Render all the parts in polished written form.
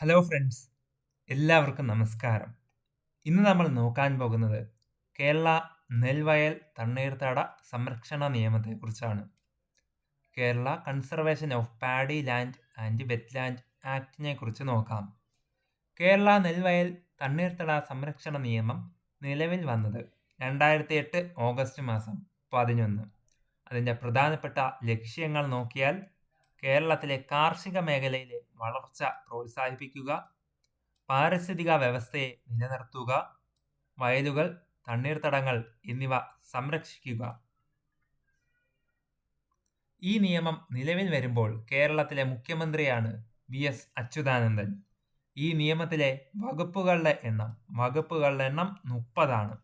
Hello friends, എല്ലാവർക്കും നമസ്കാരം. ഇന്ന് നമ്മൾ നോക്കാൻ പോകുന്നത് കേരള നെൽവയൽ തണ്ണീർത്തട സംരക്ഷണ നിയമത്തെക്കുറിച്ചാണ്. Kerala conservation of paddy land and wetland ആക്ടിനെ കുറിച്ച് നോക്കാം. കേരള നെൽവയൽ തണ്ണീർത്തട സംരക്ഷണ നിയമം നിലവിൽ വന്നത് 2008 ഓഗസ്റ്റ് മാസം 11. അതിൻ്റെ പ്രധാനപ്പെട്ട ലക്ഷ്യങ്ങൾ നോക്കിയാൽ കേരളത്തിലെ കാർഷിക മേഖലയിലെ വളർച്ച പ്രോത്സാഹിപ്പിക്കുക, പാരിസ്ഥിതിക വ്യവസ്ഥയെ നിലനിർത്തുക, വയലുകൾ, തണ്ണീർത്തടങ്ങൾ എന്നിവ സംരക്ഷിക്കുക. ഈ നിയമം നിലവിൽ വരുമ്പോൾ കേരളത്തിലെ മുഖ്യമന്ത്രിയാണ് VS അച്യുതാനന്ദൻ. ഈ നിയമത്തിലെ വകുപ്പുകളുടെ എണ്ണം 30ആണ്.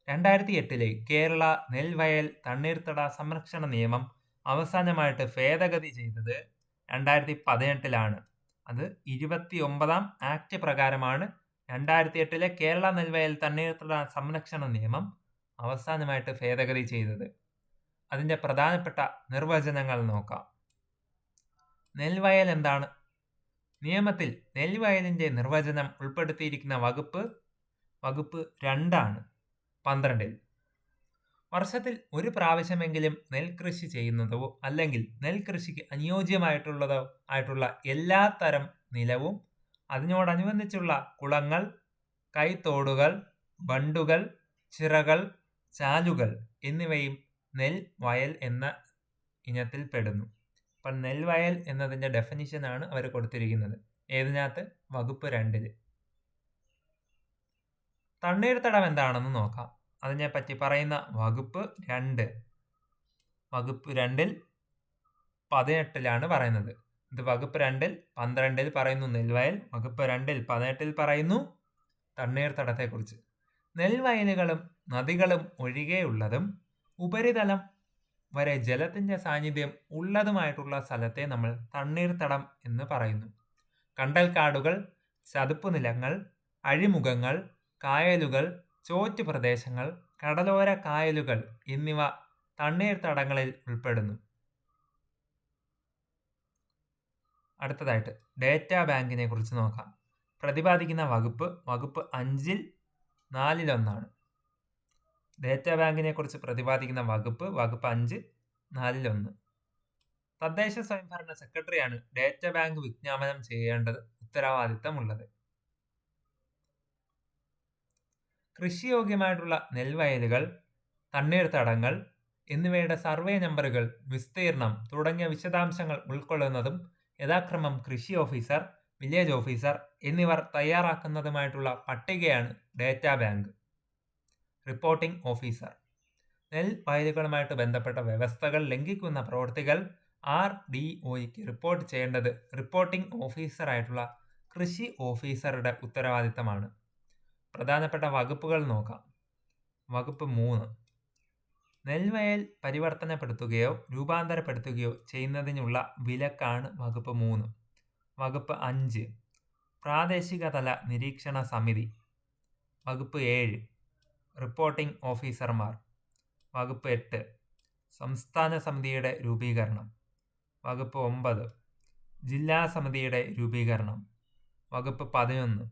2008 കേരള നെൽവയൽ തണ്ണീർത്തട സംരക്ഷണ നിയമം അവസാനമായിട്ട് ഭേദഗതി ചെയ്തത് 2018 അത് 29ാം ആക്ട് പ്രകാരമാണ് 2008 കേരള നെൽവയൽ തണ്ണീർത്തട സംരക്ഷണ നിയമം അവസാനമായിട്ട് ഭേദഗതി ചെയ്തത്. അതിൻ്റെ പ്രധാനപ്പെട്ട നിർവചനങ്ങൾ നോക്കാം. നെൽവയൽ എന്താണ്? നിയമത്തിൽ നെൽവയലിൻ്റെ നിർവചനം ഉൾപ്പെടുത്തിയിരിക്കുന്ന വകുപ്പ് 2 12. വർഷത്തിൽ ഒരു പ്രാവശ്യമെങ്കിലും നെൽകൃഷി ചെയ്യുന്നതോ അല്ലെങ്കിൽ നെൽകൃഷിക്ക് അനുയോജ്യമായിട്ടുള്ള എല്ലാ തരം നിലവും അതിനോടനുബന്ധിച്ചുള്ള കുളങ്ങൾ, കൈത്തോടുകൾ, ബണ്ടുകൾ, ചിറകൾ, ചാലുകൾ എന്നിവയും നെൽവയൽ എന്ന ഇനത്തിൽ പെടുന്നു. അപ്പം നെൽവയൽ എന്നതിൻ്റെ ഡെഫിനിഷനാണ് അവർ കൊടുത്തിരിക്കുന്നത്. ഏതിനകത്ത്? വകുപ്പ് 2. തണ്ണീർത്തടം എന്താണെന്ന് നോക്കാം. അതിനെപ്പറ്റി പറയുന്ന വകുപ്പ് 2. വകുപ്പ് 2 18 പറയുന്നത്. ഇത് വകുപ്പ് 2 12 പറയുന്നു നെൽവയൽ, വകുപ്പ് 2 18 പറയുന്നു തണ്ണീർത്തടത്തെക്കുറിച്ച്. നെൽവയലുകളും നദികളും ഒഴികെയുള്ളതും ഉപരിതലം വരെ ജലത്തിൻ്റെ സാന്നിധ്യം ഉള്ളതുമായിട്ടുള്ള സ്ഥലത്തെ നമ്മൾ തണ്ണീർത്തടം എന്ന് പറയുന്നു. കണ്ടൽക്കാടുകൾ, ചതുപ്പ് നിലങ്ങൾ, അഴിമുഖങ്ങൾ, കായലുകൾ, ചോറ്റ് പ്രദേശങ്ങൾ, കടലോര കായലുകൾ എന്നിവ തണ്ണീർത്തടങ്ങളിൽ ഉൾപ്പെടുന്നു. അടുത്തതായിട്ട് ഡേറ്റാ ബാങ്കിനെ കുറിച്ച് നോക്കാം. പ്രതിപാദിക്കുന്ന വകുപ്പ് 5-ൽ 4-1. ഡേറ്റാ ബാങ്കിനെ കുറിച്ച് പ്രതിപാദിക്കുന്ന വകുപ്പ് 5 4-1. തദ്ദേശ സ്വയംഭരണ സെക്രട്ടറിയാണ് ഡേറ്റാ ബാങ്ക് വിജ്ഞാപനം ചെയ്യേണ്ടത് ഉത്തരവാദിത്തമുള്ളത്. കൃഷിയോഗ്യമായിട്ടുള്ള നെൽവയലുകൾ, തണ്ണീർത്തടങ്ങൾ എന്നിവയുടെ സർവേ നമ്പറുകൾ, വിസ്തീർണം തുടങ്ങിയ വിശദാംശങ്ങൾ ഉൾക്കൊള്ളുന്നതും യഥാക്രമം കൃഷി ഓഫീസർ, വില്ലേജ് ഓഫീസർ എന്നിവർ തയ്യാറാക്കുന്നതുമായിട്ടുള്ള പട്ടികയാണ് ഡേറ്റാ ബാങ്ക്. റിപ്പോർട്ടിംഗ് ഓഫീസർ നെൽവയലുകളുമായിട്ട് ബന്ധപ്പെട്ട വ്യവസ്ഥകൾ ലംഘിക്കുന്ന പ്രവൃത്തികൾ RDOയ്ക്ക് റിപ്പോർട്ട് ചെയ്യേണ്ടത് റിപ്പോർട്ടിംഗ് ഓഫീസറായിട്ടുള്ള കൃഷി ഓഫീസറുടെ ഉത്തരവാദിത്തമാണ്. പ്രധാനപ്പെട്ട വകുപ്പുകൾ നോക്കാം. വകുപ്പ് 3 നെൽവയൽ പരിവർത്തനപ്പെടുത്തുകയോ രൂപാന്തരപ്പെടുത്തുകയോ ചെയ്യുന്നതിനുള്ള വിലക്കാണ് വകുപ്പ് 3. വകുപ്പ് 5 പ്രാദേശിക തല നിരീക്ഷണ സമിതി. വകുപ്പ് 7 റിപ്പോർട്ടിംഗ് ഓഫീസർമാർ. വകുപ്പ് 8 സംസ്ഥാന സമിതിയുടെ രൂപീകരണം. വകുപ്പ് 9 ജില്ലാ സമിതിയുടെ രൂപീകരണം. വകുപ്പ് 11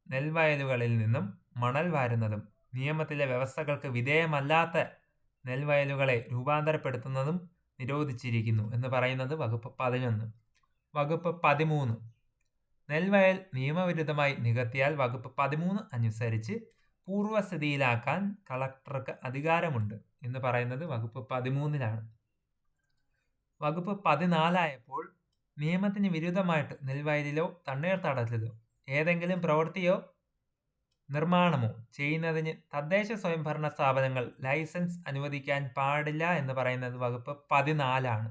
നെൽവയലുകളിൽ നിന്നും മണൽ വാരുന്നതും നിയമത്തിലെ വ്യവസ്ഥകൾക്ക് വിധേയമല്ലാത്ത നെൽവയലുകളെ രൂപാന്തരപ്പെടുത്തുന്നതും നിരോധിച്ചിരിക്കുന്നു എന്ന് പറയുന്നത് വകുപ്പ് 11. വകുപ്പ് 13 നെൽവയൽ നിയമവിരുദ്ധമായി നികത്തിയാൽ വകുപ്പ് 13 അനുസരിച്ച് പൂർവ്വസ്ഥിതിയിലാക്കാൻ കളക്ടർക്ക് അധികാരമുണ്ട് എന്ന് പറയുന്നത് വകുപ്പ് 13-ലാണ്. വകുപ്പ് 14 നിയമത്തിന് വിരുദ്ധമായിട്ട് നെൽവയലിലോ തണ്ണീർത്തടത്തിലോ ഏതെങ്കിലും പ്രവൃത്തിയോ നിർമ്മാണമോ ചെയ്യുന്നതിന് തദ്ദേശ സ്വയംഭരണ സ്ഥാപനങ്ങൾ ലൈസൻസ് അനുവദിക്കാൻ പാടില്ല എന്ന് പറയുന്നത് വകുപ്പ് 14-ആണ്.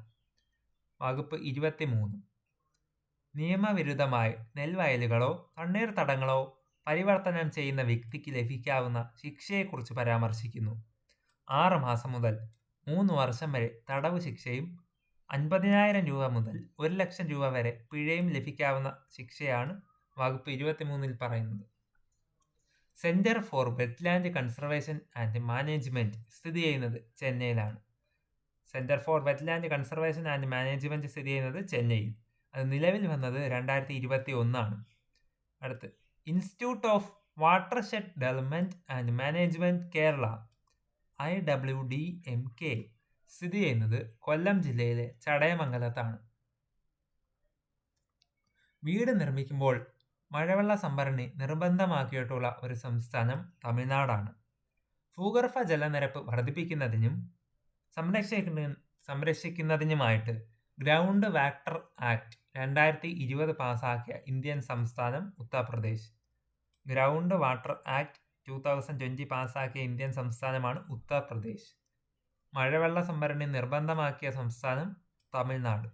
വകുപ്പ് 23 നിയമവിരുദ്ധമായി നെൽവയലുകളോ തണ്ണീർത്തടങ്ങളോ പരിവർത്തനം ചെയ്യുന്ന വ്യക്തിക്ക് ലഭിക്കാവുന്ന ശിക്ഷയെക്കുറിച്ച് പരാമർശിക്കുന്നു. 6 മാസം മുതൽ 3 വർഷം വരെ തടവ് ശിക്ഷയും 50,000 രൂപ മുതൽ 1,00,000 രൂപ വരെ പിഴയും ലഭിക്കാവുന്ന ശിക്ഷയാണ് വകുപ്പ് 23-ൽ പറയുന്നത്. Centre for wetland conservation and management സ്ഥിതി ചെയ്യുന്നത് ചെന്നൈയിലാണ്. Centre for wetland conservation and management സ്ഥിതി ചെയ്യുന്നത് ചെന്നൈയിൽ. അത് നിലവിൽ വന്നത് 2021 അടുത്ത് institute of watershed development and management Kerala IWDMK സ്ഥിതി ചെയ്യുന്നത് കൊല്ലം ജില്ലയിലെ ചടയമംഗലത്താണ്. വീട് നിർമ്മിക്കുമ്പോൾ മഴവെള്ള സംഭരണി നിർബന്ധമാക്കിയിട്ടുള്ള ഒരു സംസ്ഥാനം തമിഴ്നാടാണ്. ഭൂഗർഭ ജലനിരപ്പ് വർദ്ധിപ്പിക്കുന്നതിനും സംരക്ഷിക്കുന്നതിനുമായിട്ട് ഗ്രൗണ്ട് വാട്ടർ ആക്ട് 2020 പാസാക്കിയ ഇന്ത്യൻ സംസ്ഥാനം ഉത്തർപ്രദേശ്. ഗ്രൗണ്ട് വാട്ടർ ആക്ട് 2020 പാസാക്കിയ ഇന്ത്യൻ സംസ്ഥാനമാണ് ഉത്തർപ്രദേശ്. മഴവെള്ള സംഭരണി നിർബന്ധമാക്കിയ സംസ്ഥാനം തമിഴ്നാട്.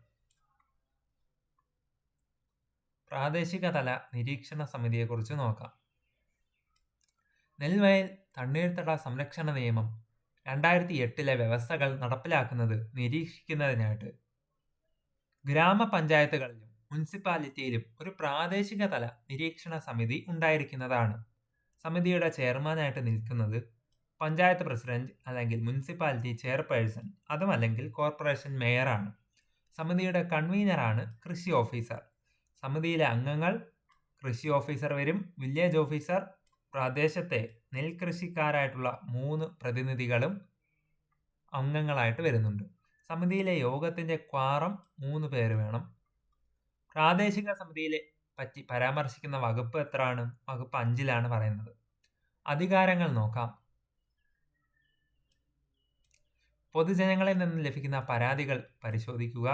പ്രാദേശിക തല നിരീക്ഷണ സമിതിയെക്കുറിച്ച് നോക്കാം. നെൽവയൽ തണ്ണീർത്തട സംരക്ഷണ നിയമം 2008 വ്യവസ്ഥകൾ നടപ്പിലാക്കുന്നത് നിരീക്ഷിക്കുന്നതിനായിട്ട് ഗ്രാമപഞ്ചായത്തുകളിലും മുനിസിപ്പാലിറ്റിയിലും ഒരു പ്രാദേശിക തല നിരീക്ഷണ സമിതി ഉണ്ടായിരിക്കുന്നതാണ്. സമിതിയുടെ ചെയർമാനായിട്ട് നിൽക്കുന്നത് പഞ്ചായത്ത് പ്രസിഡന്റ് അല്ലെങ്കിൽ മുനിസിപ്പാലിറ്റി ചെയർപേഴ്സൺ, അതുമല്ലെങ്കിൽ കോർപ്പറേഷൻ മേയറാണ്. സമിതിയുടെ കൺവീനറാണ് കൃഷി ഓഫീസർ. സമിതിയിലെ അംഗങ്ങൾ കൃഷി ഓഫീസർ വരും, വില്ലേജ് ഓഫീസർ, പ്രദേശത്തെ നെൽകൃഷിക്കാരായിട്ടുള്ള 3 പ്രതിനിധികളും അംഗങ്ങളായിട്ട് വരുന്നുണ്ട്. സമിതിയിലെ യോഗത്തിന്റെ ക്വാറം 3 പേര് വേണം. പ്രാദേശിക സമിതിയിലെ പറ്റി പരാമർശിക്കുന്ന വകുപ്പ് എത്രയാണ്? വകുപ്പ് 5 പറയുന്നത്. അധികാരങ്ങൾ നോക്കാം. പൊതുജനങ്ങളിൽ നിന്ന് ലഭിക്കുന്ന പരാതികൾ പരിശോധിക്കുക,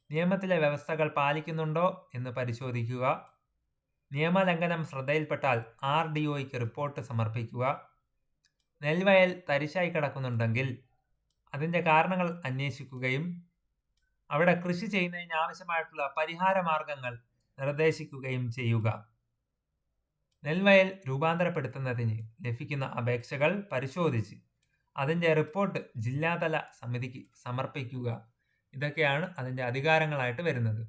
നിയമത്തിലെ വ്യവസ്ഥകൾ പാലിക്കുന്നുണ്ടോ എന്ന് പരിശോധിക്കുക, നിയമലംഘനം ശ്രദ്ധയിൽപ്പെട്ടാൽ RDOയ്ക്ക് റിപ്പോർട്ട് സമർപ്പിക്കുക, നെൽവയൽ തരിശായി കിടക്കുന്നുണ്ടെങ്കിൽ അതിൻ്റെ കാരണങ്ങൾ അന്വേഷിക്കുകയും അവിടെ കൃഷി ചെയ്യുന്നതിന് ആവശ്യമായിട്ടുള്ള പരിഹാര മാർഗങ്ങൾ നിർദ്ദേശിക്കുകയും ചെയ്യുക. നെൽവയൽ രൂപാന്തരപ്പെടുത്തുന്നതിന് ലഭിക്കുന്ന അപേക്ഷകൾ പരിശോധിച്ച് അതിൻ്റെ റിപ്പോർട്ട് ജില്ലാതല സമിതിക്ക് സമർപ്പിക്കുക. ഇതൊക്കെയാണ് അതിൻ്റെ അധികാരങ്ങളായിട്ട് വരുന്നത്.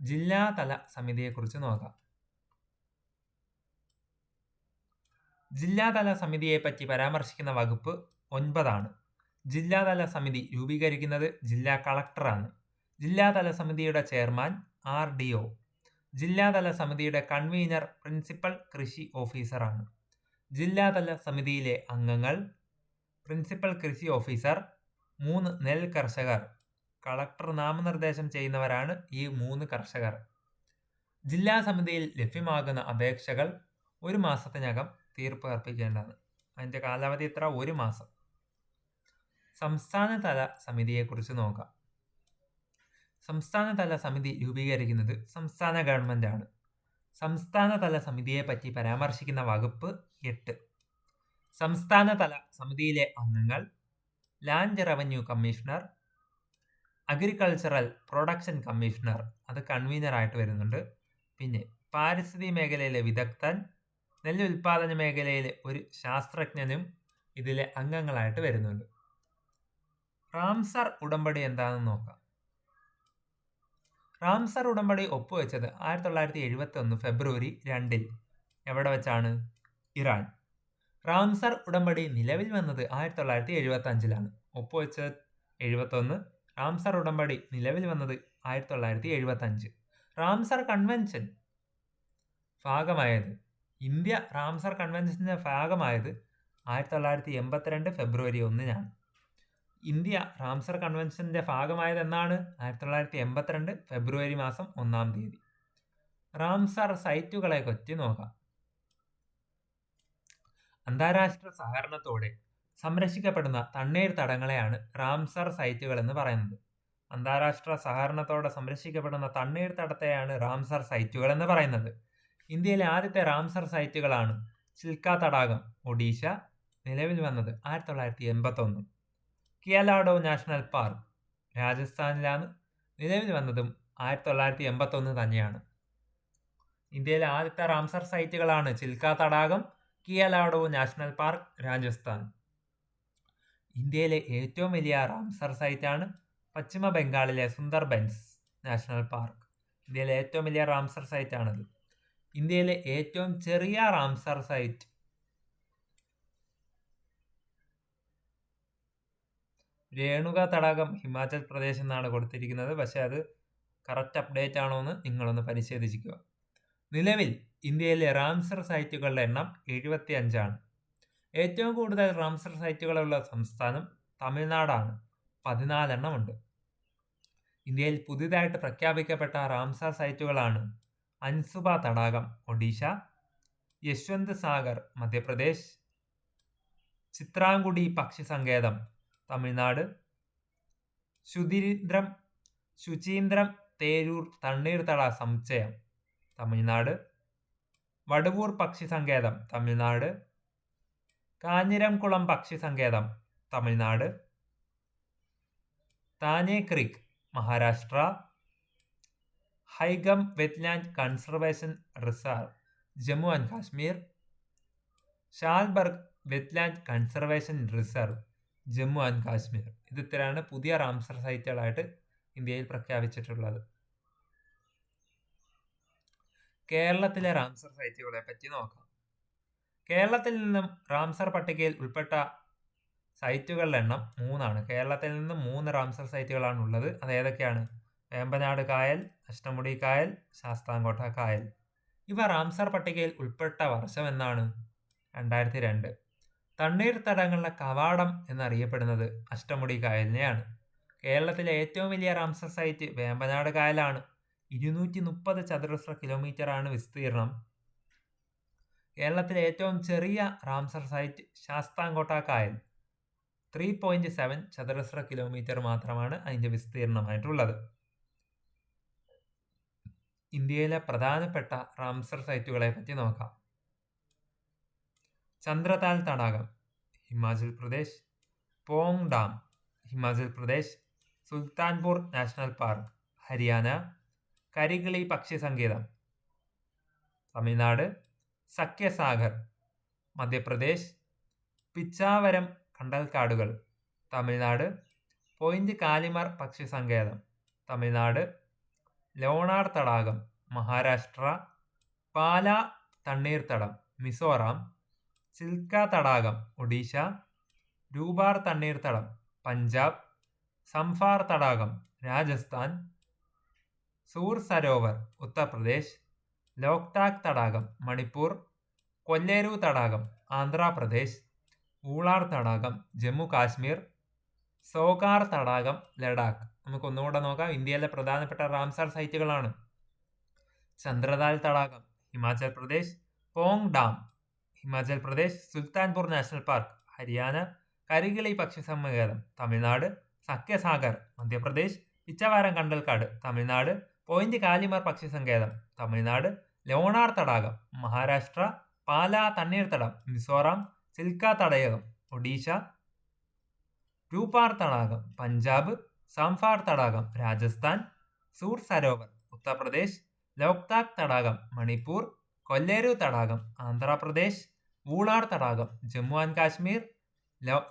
ജില്ലാതല സമിതിയെക്കുറിച്ച് നോക്കാം. ജില്ലാതല സമിതിയെ പറ്റി പരാമർശിക്കുന്ന വകുപ്പ് 9. ജില്ലാതല സമിതി രൂപീകരിക്കുന്നത് ജില്ലാ കളക്ടറാണ്. ജില്ലാതല സമിതിയുടെ ചെയർമാൻ RDO. ജില്ലാതല സമിതിയുടെ കൺവീനർ പ്രിൻസിപ്പൽ കൃഷി ഓഫീസറാണ്. ജില്ലാതല സമിതിയിലെ അംഗങ്ങൾ പ്രിൻസിപ്പൽ കൃഷി ഓഫീസർ, 3 നെൽ കർഷകർ. കളക്ടർ നാമനിർദ്ദേശം ചെയ്യുന്നവരാണ് ഈ 3 കർഷകർ. ജില്ലാ സമിതിയിൽ ലഭ്യമാകുന്ന അപേക്ഷകൾ 1 മാസത്തിനകം തീർപ്പ് കൽപ്പിക്കേണ്ടതാണ്. അതിൻ്റെ കാലാവധി എത്ര? 1 മാസം. സംസ്ഥാനതല സമിതിയെക്കുറിച്ച് നോക്കാം. സംസ്ഥാനതല സമിതി രൂപീകരിക്കുന്നത് സംസ്ഥാന ഗവൺമെൻറ്റാണ്. സംസ്ഥാനതല സമിതിയെ പറ്റി പരാമർശിക്കുന്ന വകുപ്പ് 8. സംസ്ഥാനതല സമിതിയിലെ അംഗങ്ങൾ land revenue commissioner, agricultural production commissioner, അത് കൺവീനറായിട്ട് വരുന്നുണ്ട്. പിന്നെ പാരിസ്ഥിതിക മേഖലയിലെ വിദഗ്ധൻ, നെല്ല് ഉൽപാദന മേഖലയിലെ ഒരു ശാസ്ത്രജ്ഞനും ഇതിലെ അംഗങ്ങളായിട്ട് വരുന്നുണ്ട്. റാംസർ ഉടമ്പടി എന്താണെന്ന് നോക്കാം. റാംസർ ഉടമ്പടി ഒപ്പുവെച്ചത് 1971 ഫെബ്രുവരി 2 എവിടെ വെച്ചാണ്? ഇറാൻ. റാംസർ ഉടമ്പടി നിലവിൽ വന്നത് 1975 ഒപ്പുവെച്ചത് 71. റാംസർ ഉടമ്പടി നിലവിൽ വന്നത് 1975. റാംസർ കൺവെൻഷൻ ഭാഗമായത്, ഇന്ത്യ റാംസർ കൺവെൻഷൻ്റെ ഭാഗമായത് 1982 ഫെബ്രുവരി 1. ഇന്ത്യ റാംസർ കൺവെൻഷൻ്റെ ഭാഗമായത് എന്നാണ്? 1982 ഫെബ്രുവരി 1. റാംസർ സൈറ്റുകളെ പറ്റി നോക്കാം. അന്താരാഷ്ട്ര സഹകരണത്തോടെ സംരക്ഷിക്കപ്പെടുന്ന തണ്ണീർത്തടങ്ങളെയാണ് റാംസർ സൈറ്റുകൾ എന്ന് പറയുന്നത്. അന്താരാഷ്ട്ര സഹകരണത്തോടെ സംരക്ഷിക്കപ്പെടുന്ന തണ്ണീർത്തടത്തെയാണ് റാംസർ സൈറ്റുകൾ എന്ന് പറയുന്നത്. ഇന്ത്യയിലെ ആദ്യത്തെ റാംസർ സൈറ്റുകളാണ് ചിൽക്ക തടാകം, ഒഡീഷ, നിലവിൽ വന്നത് 1981. കിയലാഡോ നാഷണൽ പാർക്ക് രാജസ്ഥാനിലാണ്, നിലവിൽ വന്നതും 1981 തന്നെയാണ്. ഇന്ത്യയിലെ ആദ്യത്തെ റാംസർ സൈറ്റുകളാണ് ചിൽക്ക തടാകം, കിയലാഡോ നാഷണൽ പാർക്ക്, രാജസ്ഥാൻ. ഇന്ത്യയിലെ ഏറ്റവും വലിയ റാംസർ സൈറ്റാണ് പശ്ചിമ ബംഗാളിലെ സുന്ദർബൻസ് നാഷണൽ പാർക്ക്. ഇന്ത്യയിലെ ഏറ്റവും വലിയ റാംസർ സൈറ്റാണത്. ഇന്ത്യയിലെ ഏറ്റവും ചെറിയ റാംസർ സൈറ്റ് രേണുക തടാകം ഹിമാചൽ പ്രദേശ് എന്നാണ് കൊടുത്തിരിക്കുന്നത്. പക്ഷെ അത് കറക്റ്റ് അപ്ഡേറ്റ് ആണോ എന്ന് നിങ്ങളൊന്ന് പരിശോധിക്കുക. നിലവിൽ ഇന്ത്യയിലെ റാംസർ സൈറ്റുകളുടെ എണ്ണം 75 ഏറ്റവും കൂടുതൽ റാംസർ സൈറ്റുകളുള്ള സംസ്ഥാനം തമിഴ്നാടാണ്. 14 ഉണ്ട്. ഇന്ത്യയിൽ പുതിയതായിട്ട് പ്രഖ്യാപിക്കപ്പെട്ട റാംസർ സൈറ്റുകളാണ് അൻസുബ തടാകം ഒഡീഷ, യശ്വന്ത് സാഗർ മധ്യപ്രദേശ്, ചിത്രാങ്കുടി പക്ഷി സങ്കേതം തമിഴ്നാട്, ശുചീന്ദ്രം തേരൂർ തണ്ണീർത്തട സമുച്ചയം തമിഴ്നാട്, വടുവൂർ പക്ഷി സങ്കേതം തമിഴ്നാട്, കാഞ്ഞിരംകുളം പക്ഷി സങ്കേതം Tamil Nadu, Thane creek Maharashtra, Haigam wetland conservation reserve Jammu and Kashmir, Shallabugh wetland conservation reserve Jammu and Kashmir. ഇത് ഇത്രയാണ് പുതിയ റാംസർ സൈറ്റുകളായിട്ട് ഇന്ത്യയിൽ പ്രഖ്യാപിച്ചിട്ടുള്ളത്. കേരളത്തിലെ റാംസർ സൈറ്റുകളെ പറ്റി നോക്കാം. കേരളത്തിൽ നിന്നും റാംസർ പട്ടികയിൽ ഉൾപ്പെട്ട സൈറ്റുകളുടെ എണ്ണം 3 കേരളത്തിൽ നിന്നും 3 റാംസർ സൈറ്റുകളാണ് ഉള്ളത്. അത് ഏതൊക്കെയാണ്? വേമ്പനാട് കായൽ, അഷ്ടമുടി കായൽ, ശാസ്താംകോട്ട കായൽ. ഇവ റാംസർ പട്ടികയിൽ ഉൾപ്പെട്ട വർഷം എന്നാണ്? 2002. തണ്ണീർത്തടങ്ങളുടെ കവാടം എന്നറിയപ്പെടുന്നത് അഷ്ടമുടി കായലിനെയാണ്. കേരളത്തിലെ ഏറ്റവും വലിയ റാംസർ സൈറ്റ് വേമ്പനാട് കായലാണ്. 230 ചതുരശ്ര കിലോമീറ്ററാണ് വിസ്തീർണം. കേരളത്തിലെ ഏറ്റവും ചെറിയ റാംസർ സൈറ്റ് ശാസ്താംകോട്ട കായൽ. 3.7 ചതുരശ്ര കിലോമീറ്റർ മാത്രമാണ് അതിൻ്റെ വിസ്തീർണമായിട്ടുള്ളത്. ഇന്ത്യയിലെ പ്രധാനപ്പെട്ട റാംസർ സൈറ്റുകളെ പറ്റി നോക്കാം. ചന്ദ്രതാൽ തടാകം Himachal Pradesh, Pong dam Himachal Pradesh, Sultanpur national park Haryana, Karikili പക്ഷി സങ്കേതം തമിഴ്നാട്, സഖ്യസാഗർ മധ്യപ്രദേശ്, പിച്ചാവരം കണ്ടൽക്കാടുകൾ തമിഴ്നാട്, പോയിന്റ് കാലിമർ പക്ഷി സങ്കേതം തമിഴ്നാട്, ലോണാർ തടാകം മഹാരാഷ്ട്ര, പാല തണ്ണീർത്തടം മിസോറാം, ചിൽക്ക തടാകം ഒഡീഷ, രൂപാർ തണ്ണീർത്തടം പഞ്ചാബ്, സംഫാർ തടാകം രാജസ്ഥാൻ, സൂർ സരോവർ ഉത്തർപ്രദേശ്, ലോക്താക് തടാകം മണിപ്പൂർ, കൊല്ലേരു തടാകം ആന്ധ്രാപ്രദേശ്, ഊളാർ തടാകം ജമ്മു കാശ്മീർ, സോകാർ തടാകം ലഡാക്ക്. നമുക്കൊന്നുകൂടെ നോക്കാം. ഇന്ത്യയിലെ പ്രധാനപ്പെട്ട റാംസർ സൈറ്റുകളാണ് ചന്ദ്രതാൽ തടാകം Himachal Pradesh, Pong dam Himachal Pradesh, Sultanpur national park Haryana, Karikili പക്ഷി സങ്കേതം തമിഴ്നാട്, സഖ്യസാഗർ മധ്യപ്രദേശ്, പിച്ചവാരം കണ്ടൽക്കാട് തമിഴ്നാട്, പോയിന്റ് കാലിമർ പക്ഷി സങ്കേതം തമിഴ്നാട്, ലോണാർ തടാകം മഹാരാഷ്ട്ര, പാല തണ്ണീർത്തടം മിസോറാം, ചിൽക്ക തടാകം ഒഡീഷ, രൂപാർ തടാകം പഞ്ചാബ്, സംഫാർ തടാകം രാജസ്ഥാൻ, സൂർ സരോവർ ഉത്തർപ്രദേശ്, ലോക്താക് തടാകം മണിപ്പൂർ, കൊല്ലേരു തടാകം ആന്ധ്രാപ്രദേശ്, ഊളാർ തടാകം ജമ്മു ആൻഡ് കാശ്മീർ,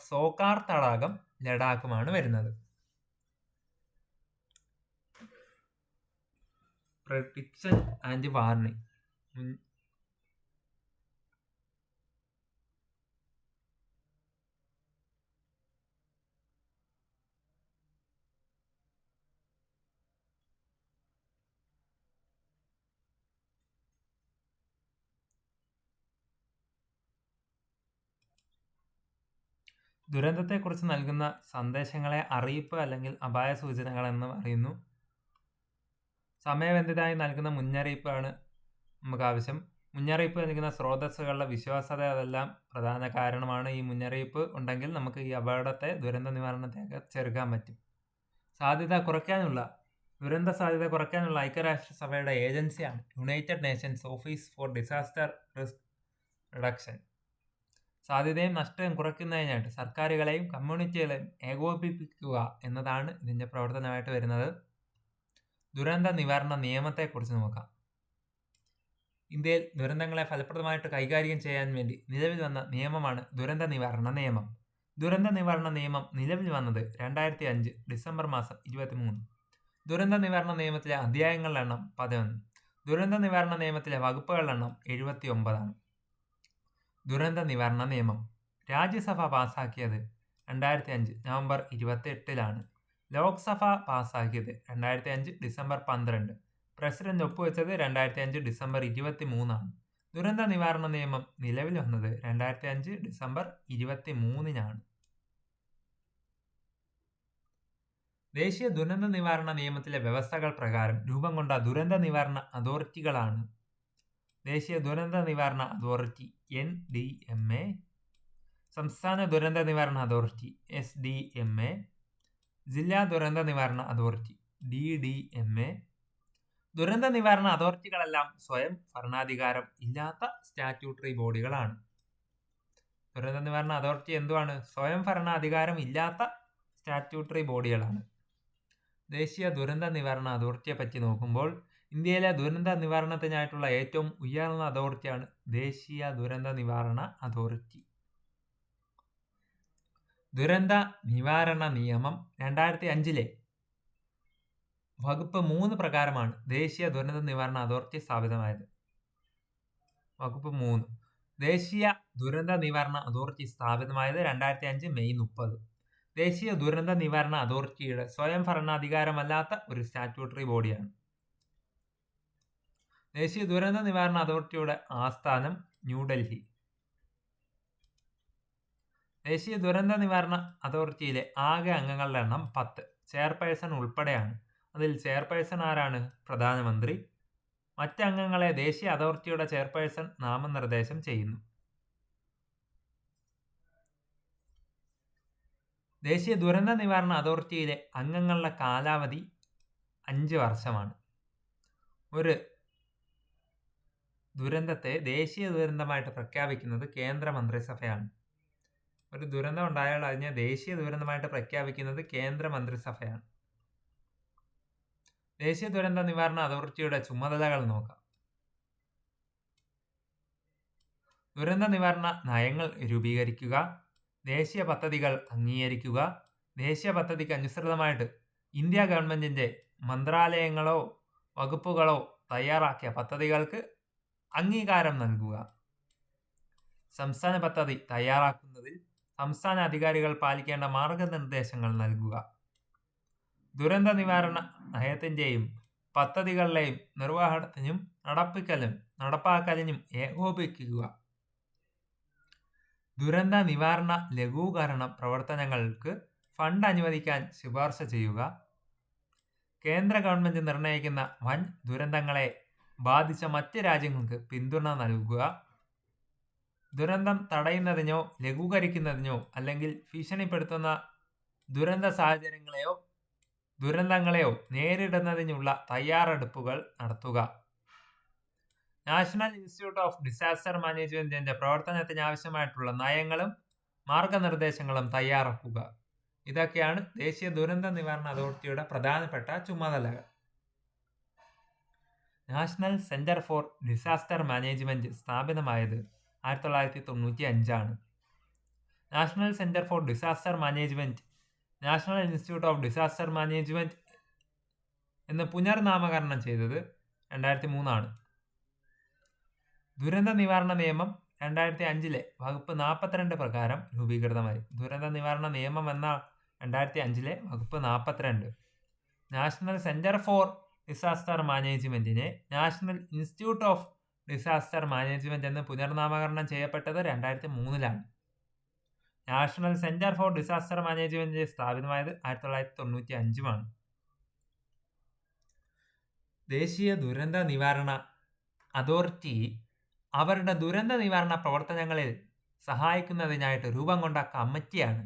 സോകാർ തടാകം ലഡാക്കുമാണ് വരുന്നത്. Prediction and warning. ദുരന്തത്തെക്കുറിച്ച് നൽകുന്ന സന്ദേശങ്ങളെ അറിയിപ്പ് അല്ലെങ്കിൽ അപായ സൂചനകൾ എന്ന് പറയുന്നു. സമയബന്ധിതമായി നൽകുന്ന മുന്നറിയിപ്പാണ് നമുക്ക് ആവശ്യം. മുന്നറിയിപ്പ് നൽകുന്ന സ്രോതസ്സുകളുടെ വിശ്വാസ്യത അതെല്ലാം പ്രധാന കാരണമാണ്. ഈ മുന്നറിയിപ്പ് ഉണ്ടെങ്കിൽ നമുക്ക് ഈ അപകടത്തെ ദുരന്ത നിവാരണത്തെയൊക്കെ ചെറുക്കാൻ പറ്റും. ദുരന്ത സാധ്യത കുറയ്ക്കാനുള്ള ഐക്യരാഷ്ട്രസഭയുടെ ഏജൻസിയാണ് United Nations office four disaster risk reduction. സാധ്യതയും നഷ്ടവും കുറയ്ക്കുന്നതിനായിട്ട് സർക്കാരുകളെയും കമ്മ്യൂണിറ്റികളെയും ഏകോപിപ്പിക്കുക എന്നതാണ് ഇതിൻ്റെ പ്രവർത്തനമായിട്ട് വരുന്നത്. ദുരന്ത നിവാരണ നിയമത്തെക്കുറിച്ച് നോക്കാം. ഇന്ത്യയിൽ ദുരന്തങ്ങളെ ഫലപ്രദമായിട്ട് കൈകാര്യം ചെയ്യാൻ വേണ്ടി നിലവിൽ വന്ന നിയമമാണ് ദുരന്ത നിവാരണ നിയമം. ദുരന്ത നിവാരണ നിയമം നിലവിൽ വന്നത് 2005 ഡിസംബർ മാസം 23. ദുരന്ത നിവാരണ നിയമത്തിലെ അധ്യായങ്ങളുടെ എണ്ണം 11. ദുരന്ത നിവാരണ നിയമത്തിലെ വകുപ്പുകളുടെ എണ്ണം 79. ദുരന്ത നിവാരണ നിയമം രാജ്യസഭ പാസാക്കിയത് 2005 നവംബർ 28. ലോക്സഭ പാസ്സാക്കിയത് 2005 ഡിസംബർ 12. പ്രസിഡന്റ് ഒപ്പുവെച്ചത് 2005 ഡിസംബർ 23 ആണ്. ദുരന്ത നിവാരണ നിയമം നിലവിൽ വന്നത് 2005 ഡിസംബർ 23 ദേശീയ ദുരന്ത നിവാരണ നിയമത്തിലെ വ്യവസ്ഥകൾ പ്രകാരം രൂപം കൊണ്ട ദുരന്ത നിവാരണ അതോറിറ്റികളാണ് ദേശീയ ദുരന്ത നിവാരണ അതോറിറ്റി NDMA, സംസ്ഥാന ദുരന്ത നിവാരണ അതോറിറ്റി SDMA, ജില്ലാ ദുരന്ത നിവാരണ അതോറിറ്റി DDMA. ദുരന്ത നിവാരണ അതോറിറ്റികളെല്ലാം സ്വയം ഭരണാധികാരം ഇല്ലാത്ത സ്റ്റാറ്റ്യൂട്ടറി ബോഡികളാണ്. ദുരന്ത നിവാരണ അതോറിറ്റി എന്തുവാണ്? സ്വയം ഭരണാധികാരം ഇല്ലാത്ത സ്റ്റാറ്റ്യൂട്ടറി ബോഡികളാണ്. ദേശീയ ദുരന്ത നിവാരണ അതോറിറ്റിയെ പറ്റി നോക്കുമ്പോൾ ഇന്ത്യയിലെ ദുരന്ത നിവാരണത്തിനായിട്ടുള്ള ഏറ്റവും ഉയർന്ന അതോറിറ്റിയാണ് ദേശീയ ദുരന്ത നിവാരണ അതോറിറ്റി. ദുരന്ത നിവാരണ നിയമം 2005 വകുപ്പ് 3 പ്രകാരമാണ് ദേശീയ ദുരന്ത നിവാരണ അതോറിറ്റി സ്ഥാപിതമായത്. വകുപ്പ് 3. ദേശീയ ദുരന്ത നിവാരണ അതോറിറ്റി സ്ഥാപിതമായത് 2005 മെയ് 30. ദേശീയ ദുരന്ത നിവാരണ അതോറിറ്റിയുടെ സ്വയം ഭരണാധികാരമല്ലാത്ത ഒരു സ്റ്റാറ്റ്യൂട്ടറി ബോഡിയാണ്. ദേശീയ ദുരന്ത നിവാരണ അതോറിറ്റിയുടെ ആസ്ഥാനം ന്യൂഡൽഹി. ദേശീയ ദുരന്ത നിവാരണ അതോറിറ്റിയിലെ ആകെ അംഗങ്ങളുടെ എണ്ണം 10. ചെയർപേഴ്സൺ ഉൾപ്പെടെയാണ്. അതിൽ ചെയർപേഴ്സൺ ആരാണ്? പ്രധാനമന്ത്രി. മറ്റ് അംഗങ്ങളെ ദേശീയ അതോറിറ്റിയുടെ ചെയർപേഴ്സൺ നാമനിർദ്ദേശം ചെയ്യുന്നു. ദേശീയ ദുരന്ത നിവാരണ അതോറിറ്റിയിലെ അംഗങ്ങളുടെ കാലാവധി 5 വർഷമാണ്. ഒരു ദുരന്തത്തെ ദേശീയ ദുരന്തമായിട്ട് പ്രഖ്യാപിക്കുന്നത് കേന്ദ്ര മന്ത്രിസഭയാണ്. ഒരു ദുരന്തം ഉണ്ടായാൽ അതിനെ ദേശീയ ദുരന്തമായിട്ട് പ്രഖ്യാപിക്കുന്നത് കേന്ദ്ര മന്ത്രിസഭയാണ്. ദേശീയ ദുരന്ത നിവാരണ അതോറിറ്റിയുടെ ചുമതലകൾ നോക്കാം. ദുരന്ത നിവാരണ നയങ്ങൾ രൂപീകരിക്കുക, ദേശീയ പദ്ധതികൾ അംഗീകരിക്കുക, ദേശീയ പദ്ധതിക്ക് അനുസൃതമായിട്ട് ഇന്ത്യ ഗവൺമെന്റിന്റെ മന്ത്രാലയങ്ങളോ വകുപ്പുകളോ തയ്യാറാക്കിയ പദ്ധതികൾക്ക് അംഗീകാരം നൽകുക, സംസ്ഥാന പദ്ധതി തയ്യാറാക്കുന്നതിൽ സംസ്ഥാന അധികാരികൾ പാലിക്കേണ്ട മാർഗനിർദ്ദേശങ്ങൾ നൽകുക, ദുരന്ത നിവാരണ നയത്തിന്റെയും പദ്ധതികളുടെയും നിർവഹണത്തിനും നടപ്പാക്കലിനും ഏകോപിപ്പിക്കുക, ദുരന്ത നിവാരണ ലഘൂകരണ പ്രവർത്തനങ്ങൾക്ക് ഫണ്ട് അനുവദിക്കാൻ ശുപാർശ ചെയ്യുക, കേന്ദ്ര ഗവൺമെന്റ് നിർണയിക്കുന്ന വൻ ദുരന്തങ്ങളെ ബാധിച്ച മറ്റ് രാജ്യങ്ങൾക്ക് പിന്തുണ നൽകുക, ദുരന്തം തടയുന്നതിനോ ലഘൂകരിക്കുന്നതിനോ അല്ലെങ്കിൽ ഭീഷണിപ്പെടുത്തുന്ന ദുരന്ത സാഹചര്യങ്ങളെയോ ദുരന്തങ്ങളെയോ നേരിടുന്നതിനുള്ള തയ്യാറെടുപ്പുകൾ നടത്തുക, നാഷണൽ ഇൻസ്റ്റിറ്റ്യൂട്ട് ഓഫ് ഡിസാസ്റ്റർ മാനേജ്മെന്റിന്റെ പ്രവർത്തനത്തിന് ആവശ്യമായിട്ടുള്ള നയങ്ങളും മാർഗനിർദ്ദേശങ്ങളും തയ്യാറാക്കുക. ഇതൊക്കെയാണ് ദേശീയ ദുരന്ത നിവാരണ അതോറിറ്റിയുടെ പ്രധാനപ്പെട്ട ചുമതലകൾ. National centre for disaster management സ്ഥാപിതമായത് 1995. National centre for disaster management national institute of disaster management എന്ന് പുനർനാമകരണം ചെയ്തത് 2003. ദുരന്ത നിവാരണ നിയമം 2005 വകുപ്പ് 42 പ്രകാരം രൂപീകൃതമായി. ദുരന്ത നിവാരണ നിയമം എന്ന 2005 വകുപ്പ് 42. നാഷണൽ സെന്റർ ഫോർ ഡിസാസ്റ്റർ മാനേജ്മെന്റിനെ national institute of disaster management എന്ന് പുനർനാമകരണം ചെയ്യപ്പെട്ടത് 2003. National centre for disaster management സ്ഥാപിതമായത് 1995. ദേശീയ ദുരന്ത നിവാരണ അതോറിറ്റി അവരുടെ ദുരന്ത നിവാരണ പ്രവർത്തനങ്ങളിൽ സഹായിക്കുന്നതിനായിട്ട് രൂപം കൊണ്ട കമ്മിറ്റിയാണ്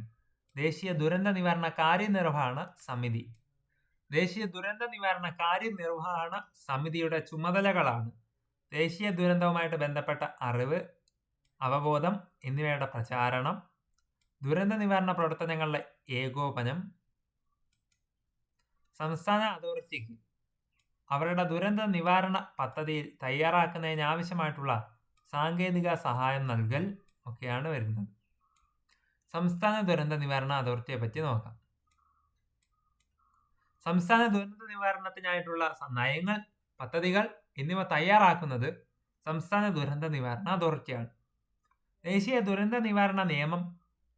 ദേശീയ ദുരന്ത നിവാരണ കാര്യനിർവഹണ സമിതി. ദേശീയ ദുരന്ത നിവാരണ കാര്യനിർവഹണ സമിതിയുടെ ചുമതലകളാണ് ദേശീയ ദുരന്തവുമായിട്ട് ബന്ധപ്പെട്ട അറിവ്, അവബോധം എന്നിവയുടെ പ്രചാരണം, ദുരന്ത നിവാരണ പ്രവർത്തനങ്ങളുടെ ഏകോപനം, സംസ്ഥാന അതോറിറ്റിക്ക് അവരുടെ ദുരന്ത നിവാരണ പദ്ധതിയിൽ തയ്യാറാക്കുന്നതിന് ആവശ്യമായിട്ടുള്ള സാങ്കേതിക സഹായം നൽകൽ ഒക്കെയാണ് വരുന്നത്. സംസ്ഥാന ദുരന്ത നിവാരണ അതോറിറ്റിയെ പറ്റി നോക്കാം. സംസ്ഥാന ദുരന്ത നിവാരണത്തിനായിട്ടുള്ള നയങ്ങൾ, പദ്ധതികൾ എന്നിവ തയ്യാറാക്കുന്നത് സംസ്ഥാന ദുരന്ത നിവാരണ അതോറിറ്റിയാണ്. ദേശീയ ദുരന്ത നിവാരണ നിയമം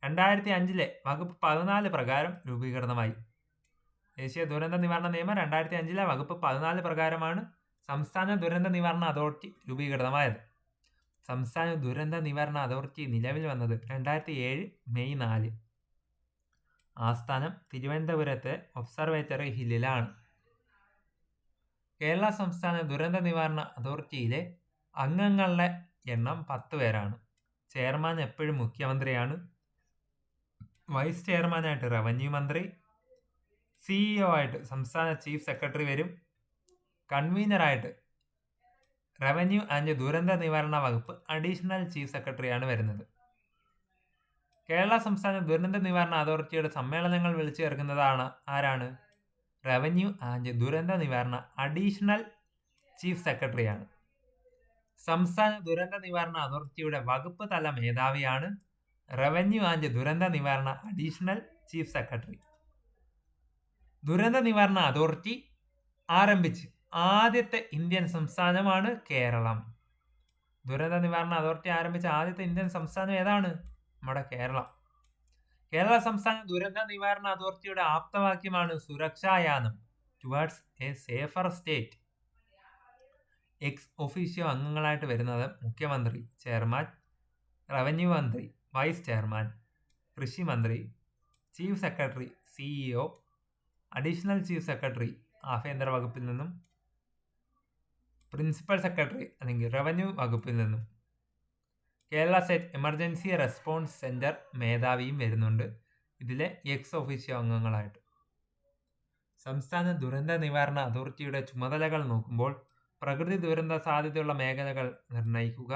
2005 വകുപ്പ് 14 പ്രകാരം രൂപീകൃതമായി. ദേശീയ ദുരന്ത നിവാരണ നിയമം 2005 വകുപ്പ് 14 പ്രകാരമാണ് സംസ്ഥാന ദുരന്ത നിവാരണ അതോറിറ്റി രൂപീകൃതമായത്. സംസ്ഥാന ദുരന്ത നിവാരണ അതോറിറ്റി നിലവിൽ വന്നത് 2007 മെയ് 4. ആസ്ഥാനം തിരുവനന്തപുരത്തെ ഒബ്സർവേറ്ററി ഹില്ലിലാണ്. കേരള സംസ്ഥാന ദുരന്ത നിവാരണ അതോറിറ്റിയിലെ അംഗങ്ങളുടെ എണ്ണം 10 പേരാണ്. ചെയർമാൻ എപ്പോഴും മുഖ്യമന്ത്രിയാണ്. വൈസ് ചെയർമാനായിട്ട് റവന്യൂ മന്ത്രി, CEO ആയിട്ട് സംസ്ഥാന ചീഫ് സെക്രട്ടറി വരും. കൺവീനറായിട്ട് റവന്യൂ ആൻഡ് ദുരന്ത നിവാരണ വകുപ്പ് അഡീഷണൽ ചീഫ് സെക്രട്ടറിയാണ് വരുന്നത്. കേരള സംസ്ഥാന ദുരന്ത നിവാരണ അതോറിറ്റിയുടെ സമ്മേളനങ്ങൾ വിളിച്ചു ചേർക്കുന്നതാണ് ആരാണ്? റവന്യൂ ആൻഡ് ദുരന്ത നിവാരണ അഡീഷണൽ ചീഫ് സെക്രട്ടറിയാണ്. സംസ്ഥാന ദുരന്ത നിവാരണ അതോറിറ്റിയുടെ വകുപ്പ് തല മേധാവിയാണ് റവന്യൂ ആൻഡ് ദുരന്ത നിവാരണ അഡീഷണൽ ചീഫ് സെക്രട്ടറി. ദുരന്ത നിവാരണ അതോറിറ്റി ആരംഭിച്ച് ആദ്യത്തെ ഇന്ത്യൻ സംസ്ഥാനമാണ് കേരളം. ദുരന്ത നിവാരണ അതോറിറ്റി ആരംഭിച്ച ആദ്യത്തെ ഇന്ത്യൻ സംസ്ഥാനം ഏതാണ്? നമ്മുടെ കേരളം. കേരള സംസ്ഥാന ദുരന്ത നിവാരണ അതോറിറ്റിയുടെ ആപ്തവാക്യമാണ് സുരക്ഷായാനം, towards a safer state. Ex officio അംഗങ്ങളായിട്ട് വരുന്നത് മുഖ്യമന്ത്രി, ചെയർമാൻ, റവന്യൂ മന്ത്രി, വൈസ് ചെയർമാൻ, കൃഷി മന്ത്രി, chief secretary, CEO, additional chief secretary ആഭ്യന്തര വകുപ്പിൽ നിന്നും, പ്രിൻസിപ്പൽ സെക്രട്ടറി അല്ലെങ്കിൽ റവന്യൂ വകുപ്പിൽ നിന്നും, Kerala state emergency response centre മേധാവിയും വരുന്നുണ്ട് ഇതിലെ എക്സ് ഒഫീഷ്യോ അംഗങ്ങളായിട്ട്. സംസ്ഥാന ദുരന്ത നിവാരണ അതോറിറ്റിയുടെ ചുമതലകൾ നോക്കുമ്പോൾ പ്രകൃതി ദുരന്ത സാധ്യതയുള്ള മേഖലകൾ നിർണ്ണയിക്കുക,